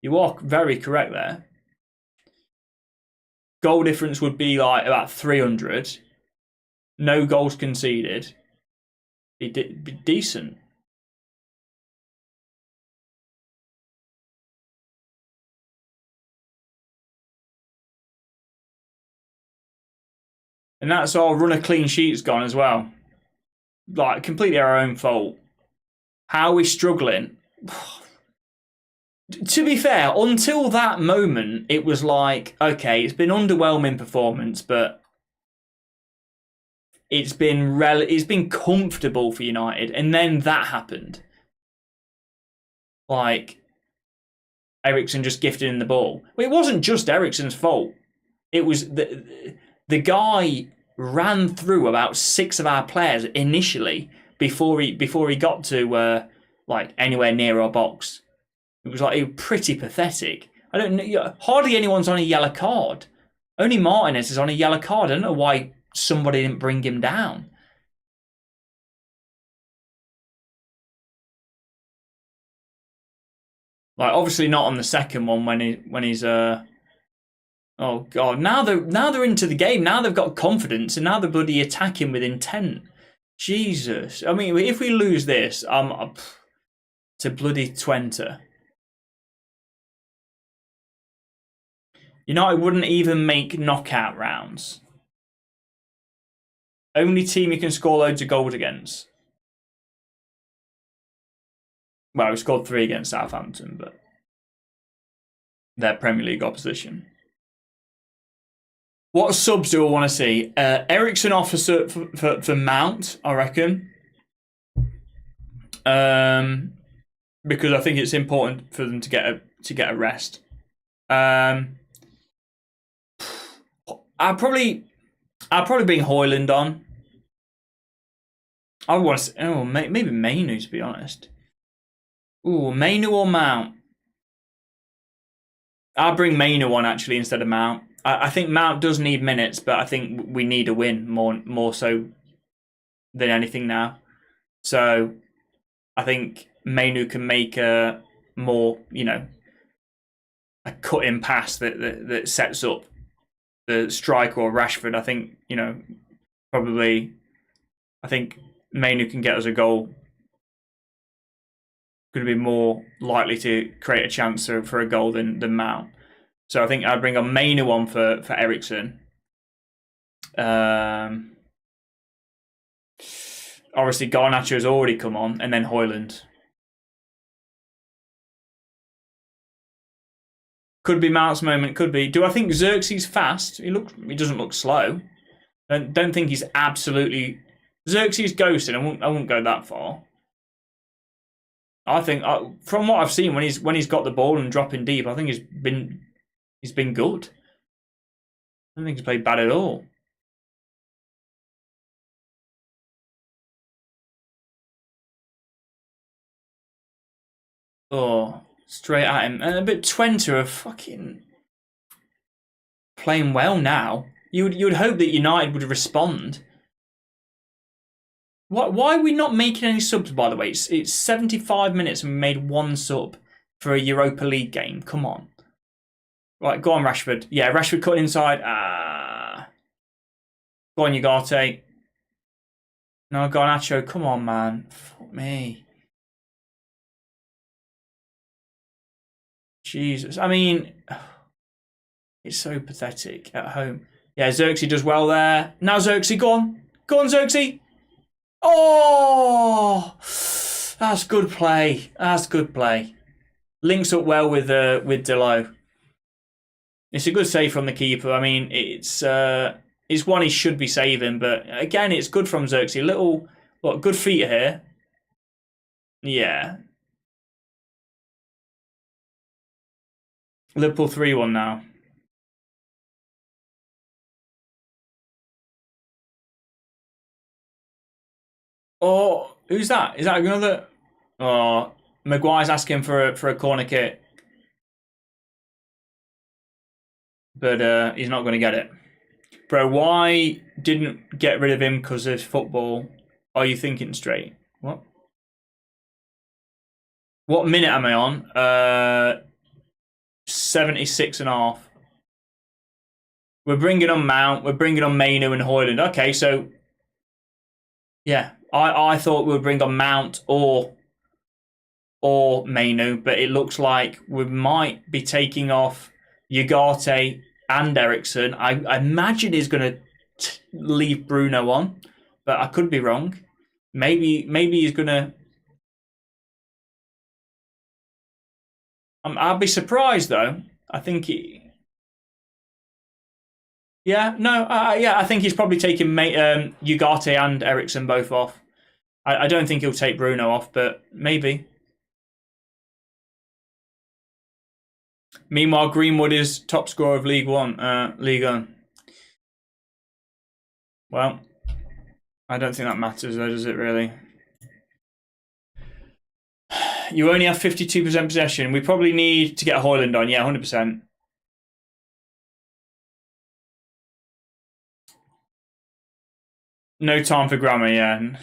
You are very correct there. goal difference would be like about 300. No goals conceded. Be decent. And that's our run of clean sheets gone as well. Like, completely our own fault. How are we struggling? To be fair, until that moment, it was like, okay, it's been underwhelming performance, but it's been comfortable for United, and then that happened. Like, Eriksen just gifted in the ball. Well, it wasn't just Eriksen's fault. It was the guy ran through about 6 of our players initially before he got to like anywhere near our box. It was like pretty pathetic. I don't know. Hardly anyone's on a yellow card. Only Martinez is on a yellow card. I don't know why somebody didn't bring him down. Like, obviously not on the second one when he's oh god, now they're into the game. Now they've got confidence, and now they're bloody attacking with intent. Jesus, I mean, if we lose this, to bloody Twente. United wouldn't even make knockout rounds. Only team you can score loads of goals against. Well, we scored 3 against Southampton, but their Premier League opposition. What subs do I want to see? Eriksen officer for Mount, I reckon. Because I think it's important for them to get a rest. I'll probably bring Højlund on. I want to. Maybe Mainu, to be honest. Ooh, Mainu or Mount? I'll bring Mainu on actually instead of Mount. I think Mount does need minutes, but I think we need a win more so than anything now. So I think Mainu can make a more, a cut-in pass that sets up the striker or Rashford. I think, probably, I think Mainu can get us a goal. Going to be more likely to create a chance for a goal than Mount. So I think I'd bring on Mainu on for Eriksen. Obviously, Garnacho has already come on, and then Højlund. Could be Mount's moment. Could be. Do I think Xerxes fast? He doesn't look slow. Don't think he's absolutely. Xerxes ghosting. I wouldn't go that far. I think from what I've seen when he's got the ball and dropping deep, I think he's been good. I don't think he's played bad at all. Oh, straight at him. And a bit Twente are fucking playing well now. You'd hope that United would respond. Why are we not making any subs, by the way? It's 75 minutes and we made 1 sub for a Europa League game. Come on. Right, go on, Rashford. Yeah, Rashford cutting inside. Go on, Ugarte. No, Garnacho. Come on, man. Fuck me. Jesus. I mean, it's so pathetic at home. Yeah, Xerxes does well there. Now Xerxes, go on. Go on, Xerxes. Oh, that's good play. That's good play. Links up well with Delo. It's a good save from the keeper. I mean, it's one he should be saving, but again, it's good from Xerxes. Good feet here. Yeah. Liverpool 3-1 now. Oh, who's that? Is that another? Oh, Maguire's asking for a corner kick, but he's not going to get it. Bro, why didn't get rid of him because of football? Are you thinking straight? What? What minute am I on? 76 and a half. We're bringing on Mount. We're bringing on Mainu and Højlund. Okay, so yeah, I thought we would bring on Mount or Mainu, but it looks like we might be taking off Ugarte and Eriksen. I imagine he's going to leave Bruno on, but I could be wrong. Maybe he's going to. I'll be surprised though. I think he. Yeah, no, yeah, I think he's probably taking Ugarte and Eriksen both off. I don't think he'll take Bruno off, but maybe. Meanwhile, Greenwood is top scorer of League One. Well, I don't think that matters though, does it really? You only have 52% possession. We probably need to get a Højlund on. Yeah, 100%. No time for grammar, yeah.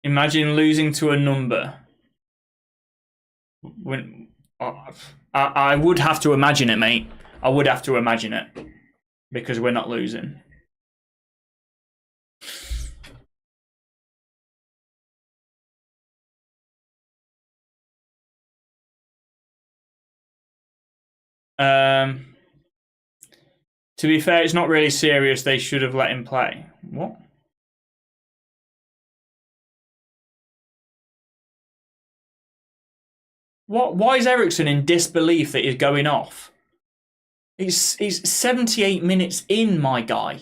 Imagine losing to a number. When I would have to imagine it, mate. I would have to imagine it. Because we're not losing. To be fair, it's not really serious. They should have let him play. What? What? Why is Eriksen in disbelief that he's going off? He's 78 minutes in, my guy.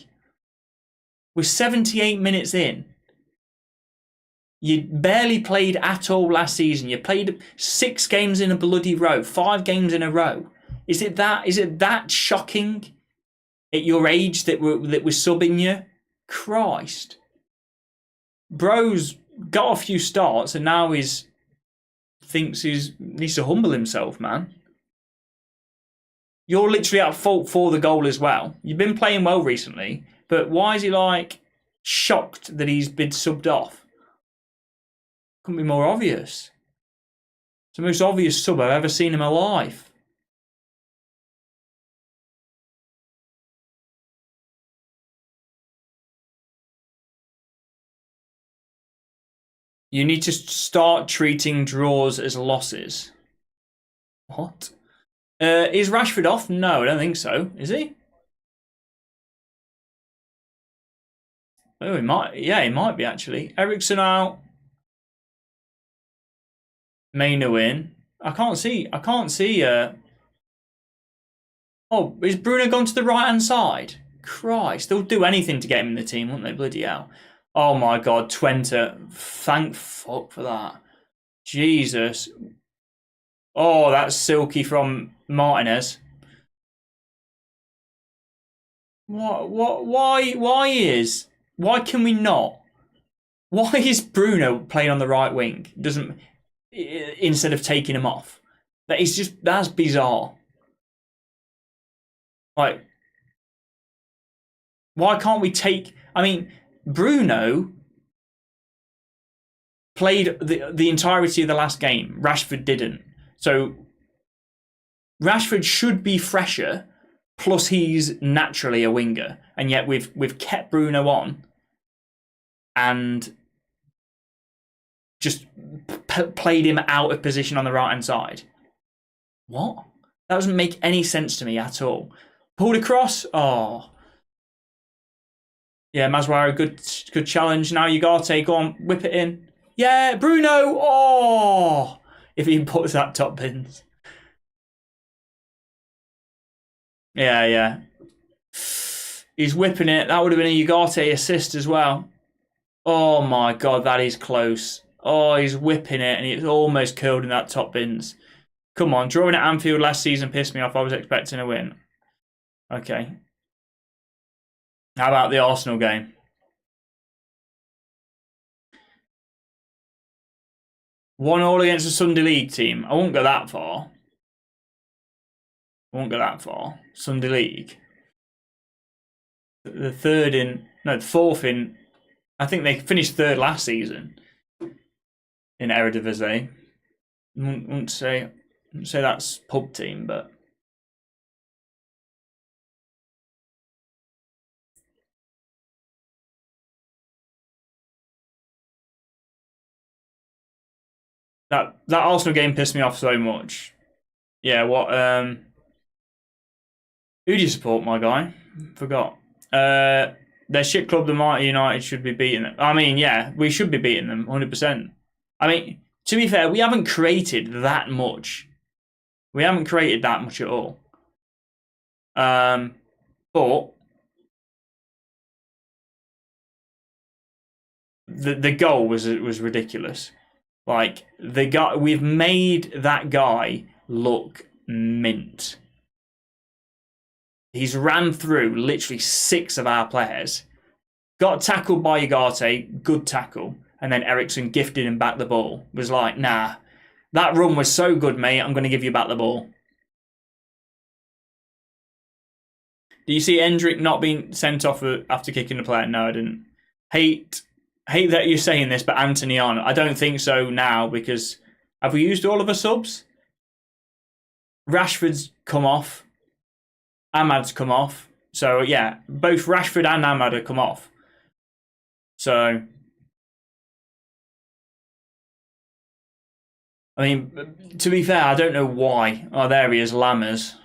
We're 78 minutes in. You barely played at all last season. You played 6 games in a bloody row, 5 games in a row. Is it that shocking at your age that we're subbing you? Christ. Bro's got a few starts and now thinks he needs to humble himself, man. You're literally at fault for the goal as well. You've been playing well recently, but why is he like shocked that he's been subbed off? Couldn't be more obvious. It's the most obvious sub I've ever seen in my life. You need to start treating draws as losses. What? Is Rashford off? No, I don't think so. Is he? Oh, he might. Yeah, he might be actually. Eriksen out. Mainu in. I can't see. Oh, is Bruno gone to the right hand side? Christ, they'll do anything to get him in the team, won't they? Bloody hell. Oh my God, Twente. Thank fuck for that. Jesus. Oh, that's silky from Martinez. What? Why can we not? Why is Bruno playing on the right wing? Instead of taking him off? That's bizarre. Like, why can't we take? I mean, Bruno played the entirety of the last game. Rashford didn't. So Rashford should be fresher. Plus, he's naturally a winger, and yet we've kept Bruno on, and just played him out of position on the right hand side. What? That doesn't make any sense to me at all. Pulled across. Oh. Yeah, Maswara, good challenge. Now Ugarte, go on, whip it in. Yeah, Bruno. Oh, if he puts that top bins. Yeah. He's whipping it. That would have been a Ugarte assist as well. Oh my God, that is close. Oh, he's whipping it, and it's almost curled in that top bins. Come on, drawing at Anfield last season pissed me off. I was expecting a win. Okay. How about the Arsenal game? One all against a Sunday League team. I won't go that far. Sunday League. The fourth in. I think they finished third last season in Eredivisie. I wouldn't say that's pub team, but That Arsenal game pissed me off so much. Yeah, what? Who do you support, my guy? Forgot. They're shit club. The Mighty United should be beating them. I mean, yeah, we should be beating them 100%. I mean, to be fair, we haven't created that much. We haven't created that much at all. But the goal was ridiculous. Like the guy, we've made that guy look mint. He's ran through literally 6 of our players. Got tackled by Ugarte, good tackle, and then Ericsson gifted him back the ball. Was like, nah, that run was so good, mate. I'm going to give you back the ball. Do you see Endrick not being sent off after kicking the player? No, I didn't. Hate that you're saying this, but Anthony on. I don't think so now because have we used all of our subs? Rashford's come off. Ahmad's come off. So yeah, both Rashford and Ahmad have come off. So I mean, to be fair, I don't know why. Oh, there he is, Lammers.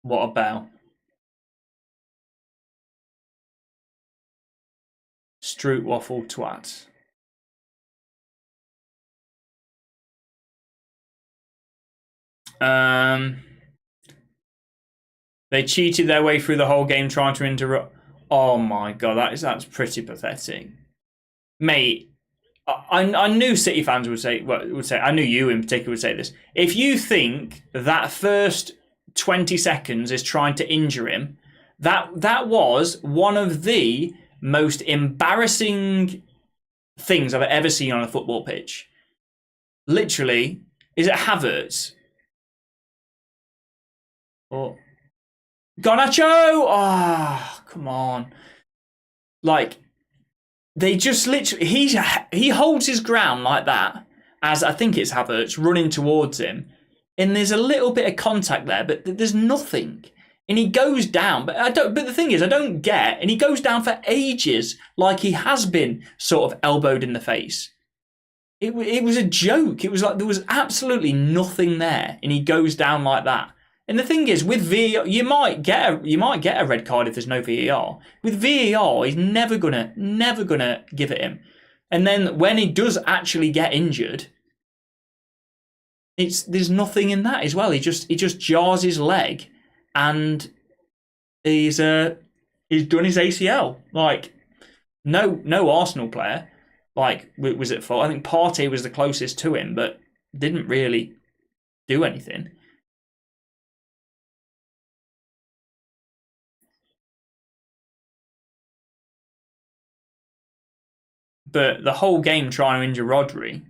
What a bell. Stroot waffle twat. They cheated their way through the whole game trying to interrupt. Oh my god, that's pretty pathetic, mate. I knew City fans would say. I knew you in particular would say this. If you think that first 20 seconds is trying to injure him, that was one of the most embarrassing things I've ever seen on a football pitch. Literally, is it Havertz? Oh, Garnacho! Ah, oh, come on. Like, they just literally he holds his ground like that as I think it's Havertz running towards him, and there's a little bit of contact there, but there's nothing. And he goes down, but the thing is, I don't get, and he goes down for ages, like he has been sort of elbowed in the face. It was a joke. It was like there was absolutely nothing there, and he goes down like that. And the thing is, with VAR, you might get a red card if there's no VAR. With VAR, he's never gonna give it him. And then when he does actually get injured, there's nothing in that as well. He just jars his leg. And he's done his ACL. Like, no Arsenal player, like, was at fault. I think Partey was the closest to him, but didn't really do anything. But the whole game trying to injure Rodri.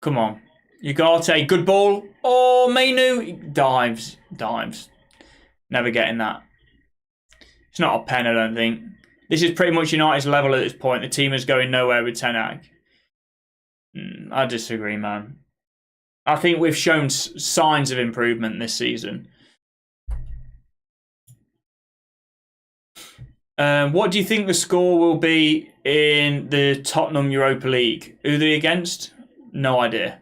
Come on. Ugarte, good ball. Oh, Mainu dives. Never getting that. It's not a pen, I don't think. This is pretty much United's level at this point. The team is going nowhere with Ten Hag. I disagree, man. I think we've shown signs of improvement this season. What do you think the score will be in the Tottenham Europa League? Who are they against? No idea.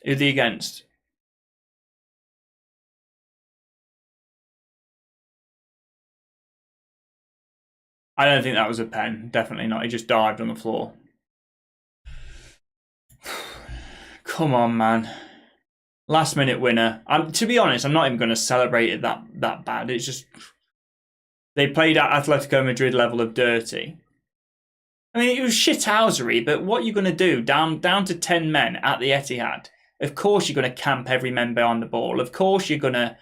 Who are they against? I don't think that was a pen. Definitely not. He just dived on the floor. Come on, man. Last minute winner. To be honest, I'm not even going to celebrate it that bad. It's just they played at Atletico Madrid level of dirty. I mean, it was shithousery, but what are you going to do? Down to 10 men at the Etihad. Of course, you're going to camp every man behind the ball. Of course, you're going to.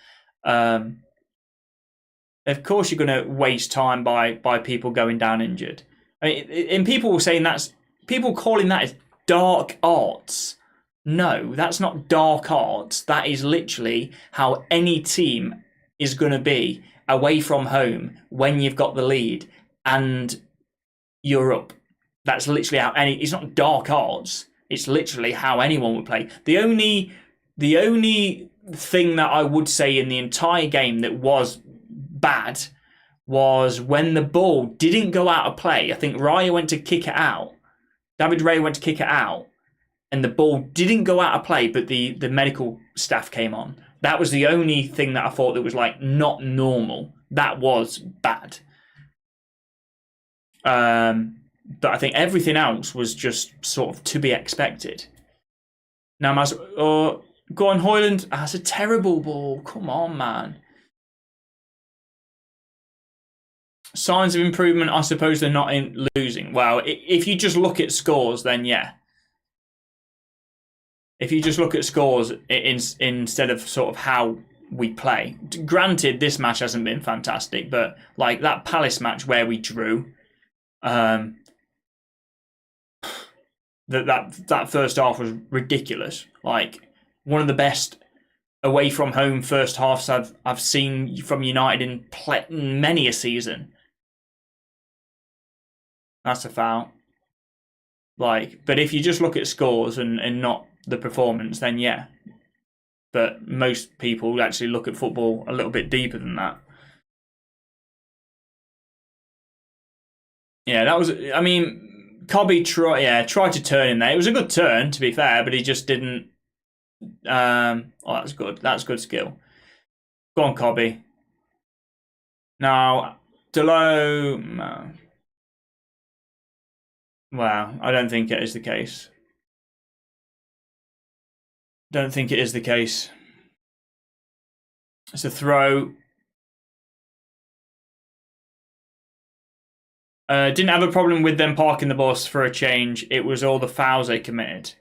Waste time by people going down injured. I mean, and people were saying people calling that as dark arts. No, that's not dark arts. That is literally how any team is going to be away from home when you've got the lead and you're up. That's literally how it's not dark arts. It's literally how anyone would play. The only thing that I would say in the entire game that was bad was when the ball didn't go out of play. I think Raya went to kick it out. David Raya went to kick it out, and the ball didn't go out of play, but the medical staff came on. That was the only thing that I thought that was like not normal. That was bad. But I think everything else was just sort of to be expected. Now, go on, Hoyland. That's a terrible ball. Come on, man. Signs of improvement, I suppose they're not in losing. Well, if you just look at scores, then yeah. If you just look at scores instead of sort of how we play. Granted, this match hasn't been fantastic, but like that Palace match where we drew, that first half was ridiculous. Like one of the best away from home first halves I've seen from United in many a season. That's a foul. Like, but if you just look at scores and not the performance, then yeah. But most people actually look at football a little bit deeper than that. Yeah, that was. I mean, Cobby tried to turn in there. It was a good turn, to be fair, but he just didn't. Oh, that's good. That's good skill. Go on, Cobby. Now, Delo. No. Well, I don't think it is the case. Don't think it is the case. It's a throw. Didn't have a problem with them parking the bus for a change. It was all the fouls they committed.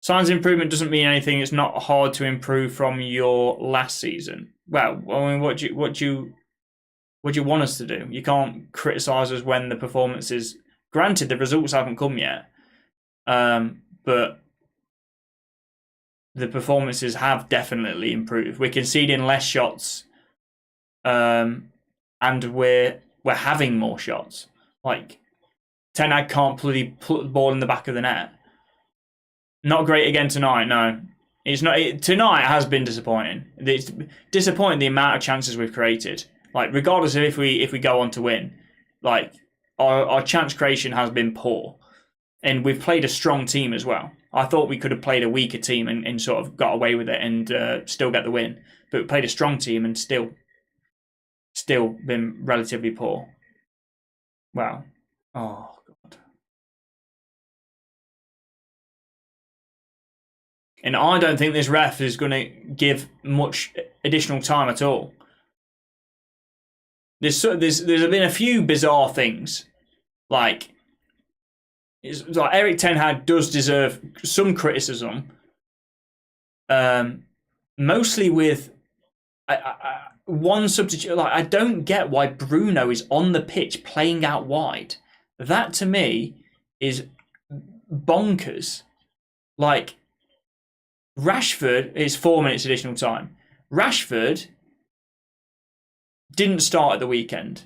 Signs of improvement doesn't mean anything. It's not hard to improve from your last season. Well, I mean, what do you want us to do? You can't criticise us when the performances. Granted, the results haven't come yet, but the performances have definitely improved. We're conceding less shots, and we're having more shots. Like Ten Hag can't bloody put the ball in the back of the net. Not great again tonight. No, it's not. Tonight has been disappointing. It's disappointing the amount of chances we've created. Like regardless of if we go on to win, like our chance creation has been poor, and we've played a strong team as well. I thought we could have played a weaker team and sort of got away with it and still get the win. But we played a strong team and still been relatively poor. Wow. Oh, God. And I don't think this ref is going to give much additional time at all. There's been a few bizarre things. Like Erik Ten Hag does deserve some criticism. Mostly with one substitute. Like I don't get why Bruno is on the pitch playing out wide. That to me is bonkers. Like Rashford is 4 minutes additional time. Rashford didn't start at the weekend.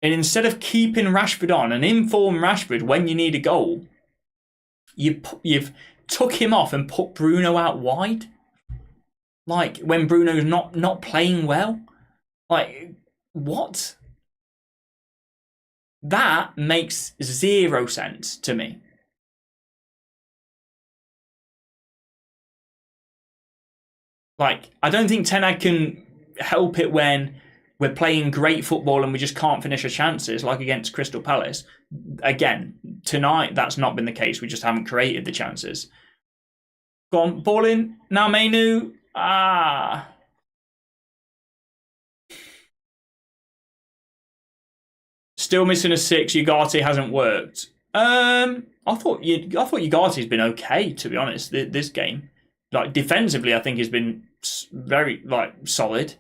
And instead of keeping Rashford on and inform Rashford when you need a goal, you've took him off and put Bruno out wide. Like when Bruno's not playing well. Like what? That makes zero sense to me. Like I don't think Ten Hag can help it when we're playing great football and we just can't finish our chances, like against Crystal Palace. Again, tonight that's not been the case. We just haven't created the chances. Go on, ball in. Now Mainu. Still missing a 6. Ugarte hasn't worked. I thought Ugarte's been okay, to be honest, this game. Like defensively, I think he's been very solid.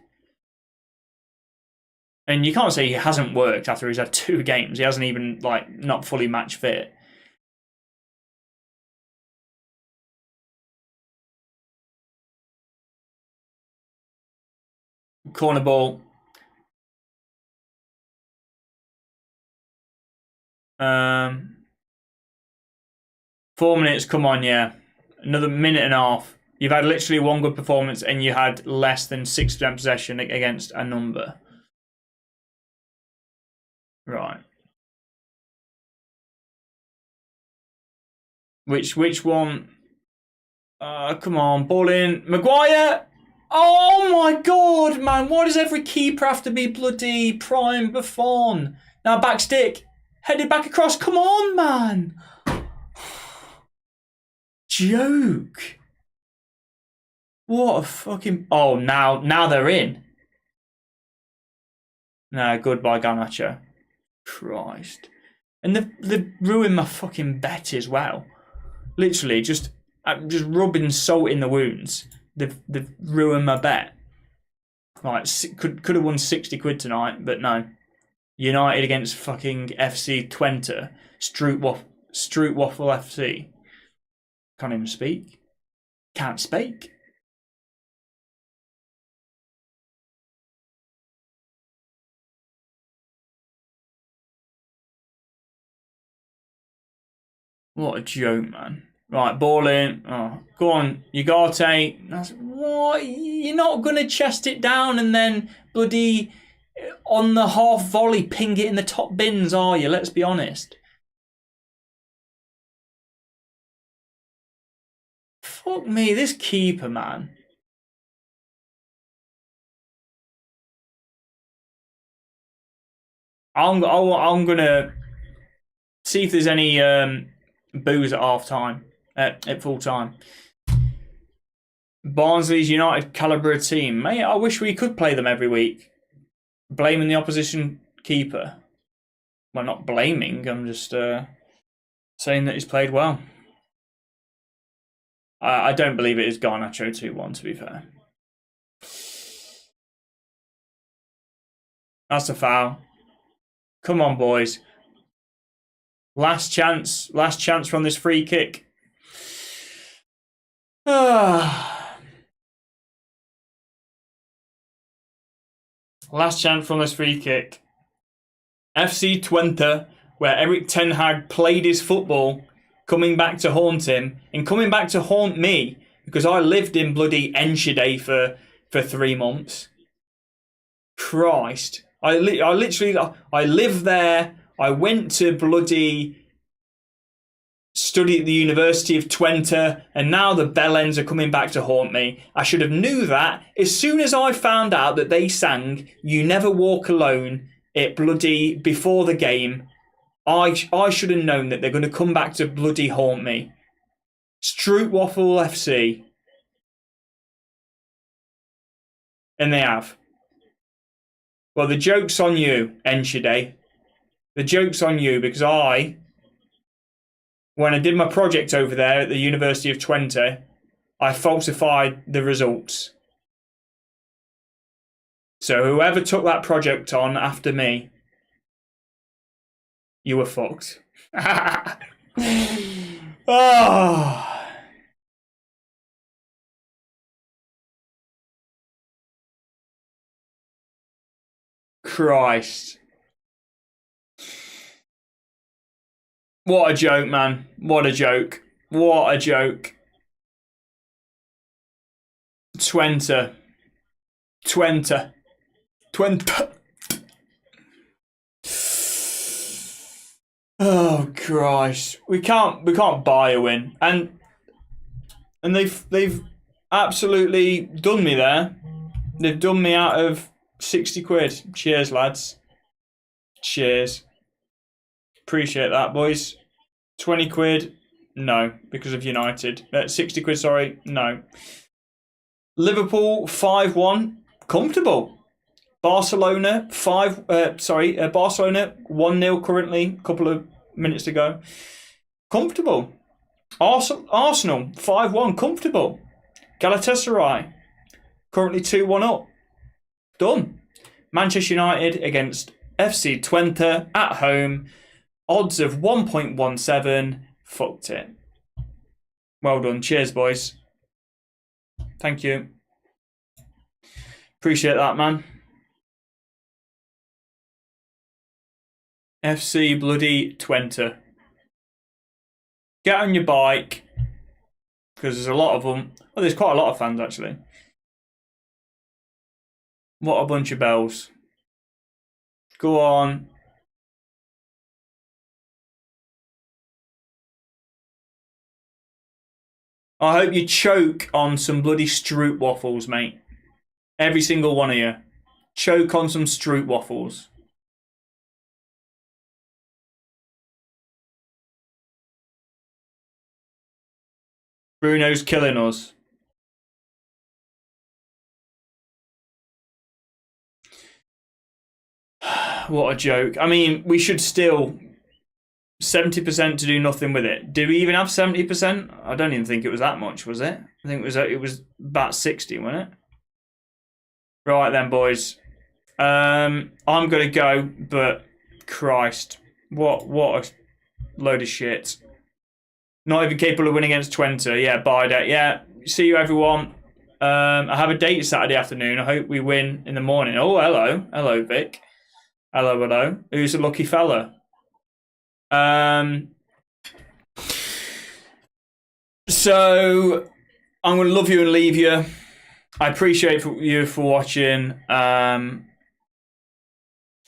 And you can't say he hasn't worked after he's had 2 games. He hasn't even not fully match fit. Corner ball. 4 minutes. Come on, yeah. Another minute and a half. You've had literally one good performance and you had less than 6% possession against a number. Right. Which one? Come on, ball in. Maguire! Oh my god, man. Why does every keeper have to be bloody prime Buffon? Now back stick. Headed back across. Come on, man. Joke. What a fucking... Oh, now they're in. No, goodbye, Garnacho. Christ. And they've ruined my fucking bet as well. Literally, just rubbing salt in the wounds. They've ruined my bet. Like, could have won 60 quid tonight, but no. United against fucking FC Twente. Strootwaffle FC. Can't even speak. Can't speak. What a joke, man. Right, ball in. Oh, go on, Ugarte. What? You're not going to chest it down and then bloody on the half volley ping it in the top bins, are you? Let's be honest. Fuck me, this keeper, man. I'm gonna see if there's any boos at half time, at full time. Barnsley's United calibre team, mate. I wish we could play them every week. Blaming the opposition keeper. Well, not blaming. I'm just saying that he's played well. I don't believe it is Garnacho 2-1. To be fair, that's a foul. Come on, boys. Last chance from this free kick. Last chance from this free kick. FC Twente, where Erik ten Hag played his football, coming back to haunt him, and coming back to haunt me, because I lived in bloody Enschede for 3 months. Christ. I lived there. I went to bloody study at the University of Twente, and now the Bellends are coming back to haunt me. I should have knew that as soon as I found out that they sang "You Never Walk Alone" at bloody before the game. I should have known that they're going to come back to bloody haunt me. Strootwaffle FC. And they have. Well, the joke's on you, Enschede. The joke's on you, because when I did my project over there at the University of Twente, I falsified the results. So whoever took that project on after me, you were fucked. Oh. Christ. What a joke, man. What a joke. What a joke. Twente. Oh Christ. We can't buy a win. And they've absolutely done me there. They've done me out of 60 quid. Cheers, lads. Cheers. Appreciate that, boys. 20 quid, no, because of United. 60 quid, sorry, no. Liverpool 5-1, comfortable. Barcelona 1-0 currently, a couple of minutes ago. Comfortable. Arsenal 5-1, comfortable. Galatasaray currently 2-1 up. Done. Manchester United against FC Twente at home. Odds of 1.17. Fucked it. Well done. Cheers, boys. Thank you. Appreciate that, man. FC bloody Twente. Get on your bike, because there's a lot of them. Oh, there's quite a lot of fans, actually. What a bunch of bells. Go on. I hope you choke on some bloody Stroop waffles, mate. Every single one of you. Choke on some Stroop waffles. Bruno's killing us. What a joke. I mean, we should still 70% to do nothing with it. Did we even have 70%? I don't even think it was that much, was it? I think it was about 60, wasn't it? Right then, boys. I'm gonna go, but Christ, what a load of shit. Not even capable of winning against Twente. Yeah, bye day. Yeah, see you everyone. I have a date Saturday afternoon. I hope we win in the morning. Oh, hello. Hello, Vic. Hello, hello. Who's a lucky fella? So, I'm going to love you and leave you. I appreciate you for watching.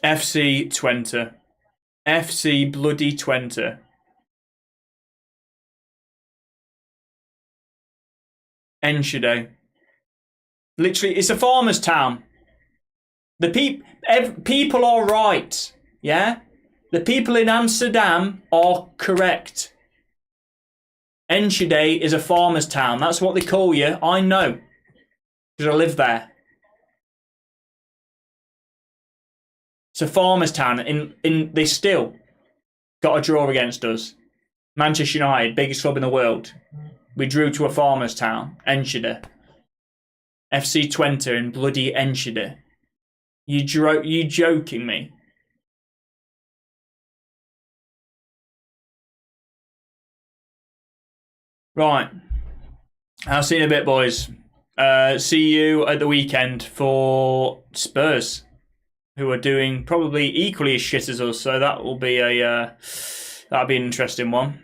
FC Twente. FC bloody Twente. Enschede. Literally, it's a farmer's town. The people are right, yeah? The people in Amsterdam are correct. Enschede is a farmer's town. That's what they call you. I know, because I live there. It's a farmer's town. They still got a draw against us. Manchester United, biggest club in the world. We drew to a farmer's town, Enschede. FC Twente in bloody Enschede. You joking me? Right. I'll see you in a bit, boys. See you at the weekend for Spurs, who are doing probably equally as shit as us. So that will be that'll be an interesting one.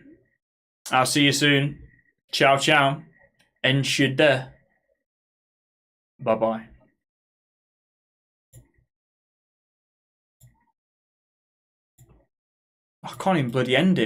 I'll see you soon. Ciao, ciao. Enschede. Bye-bye. I can't even bloody end it.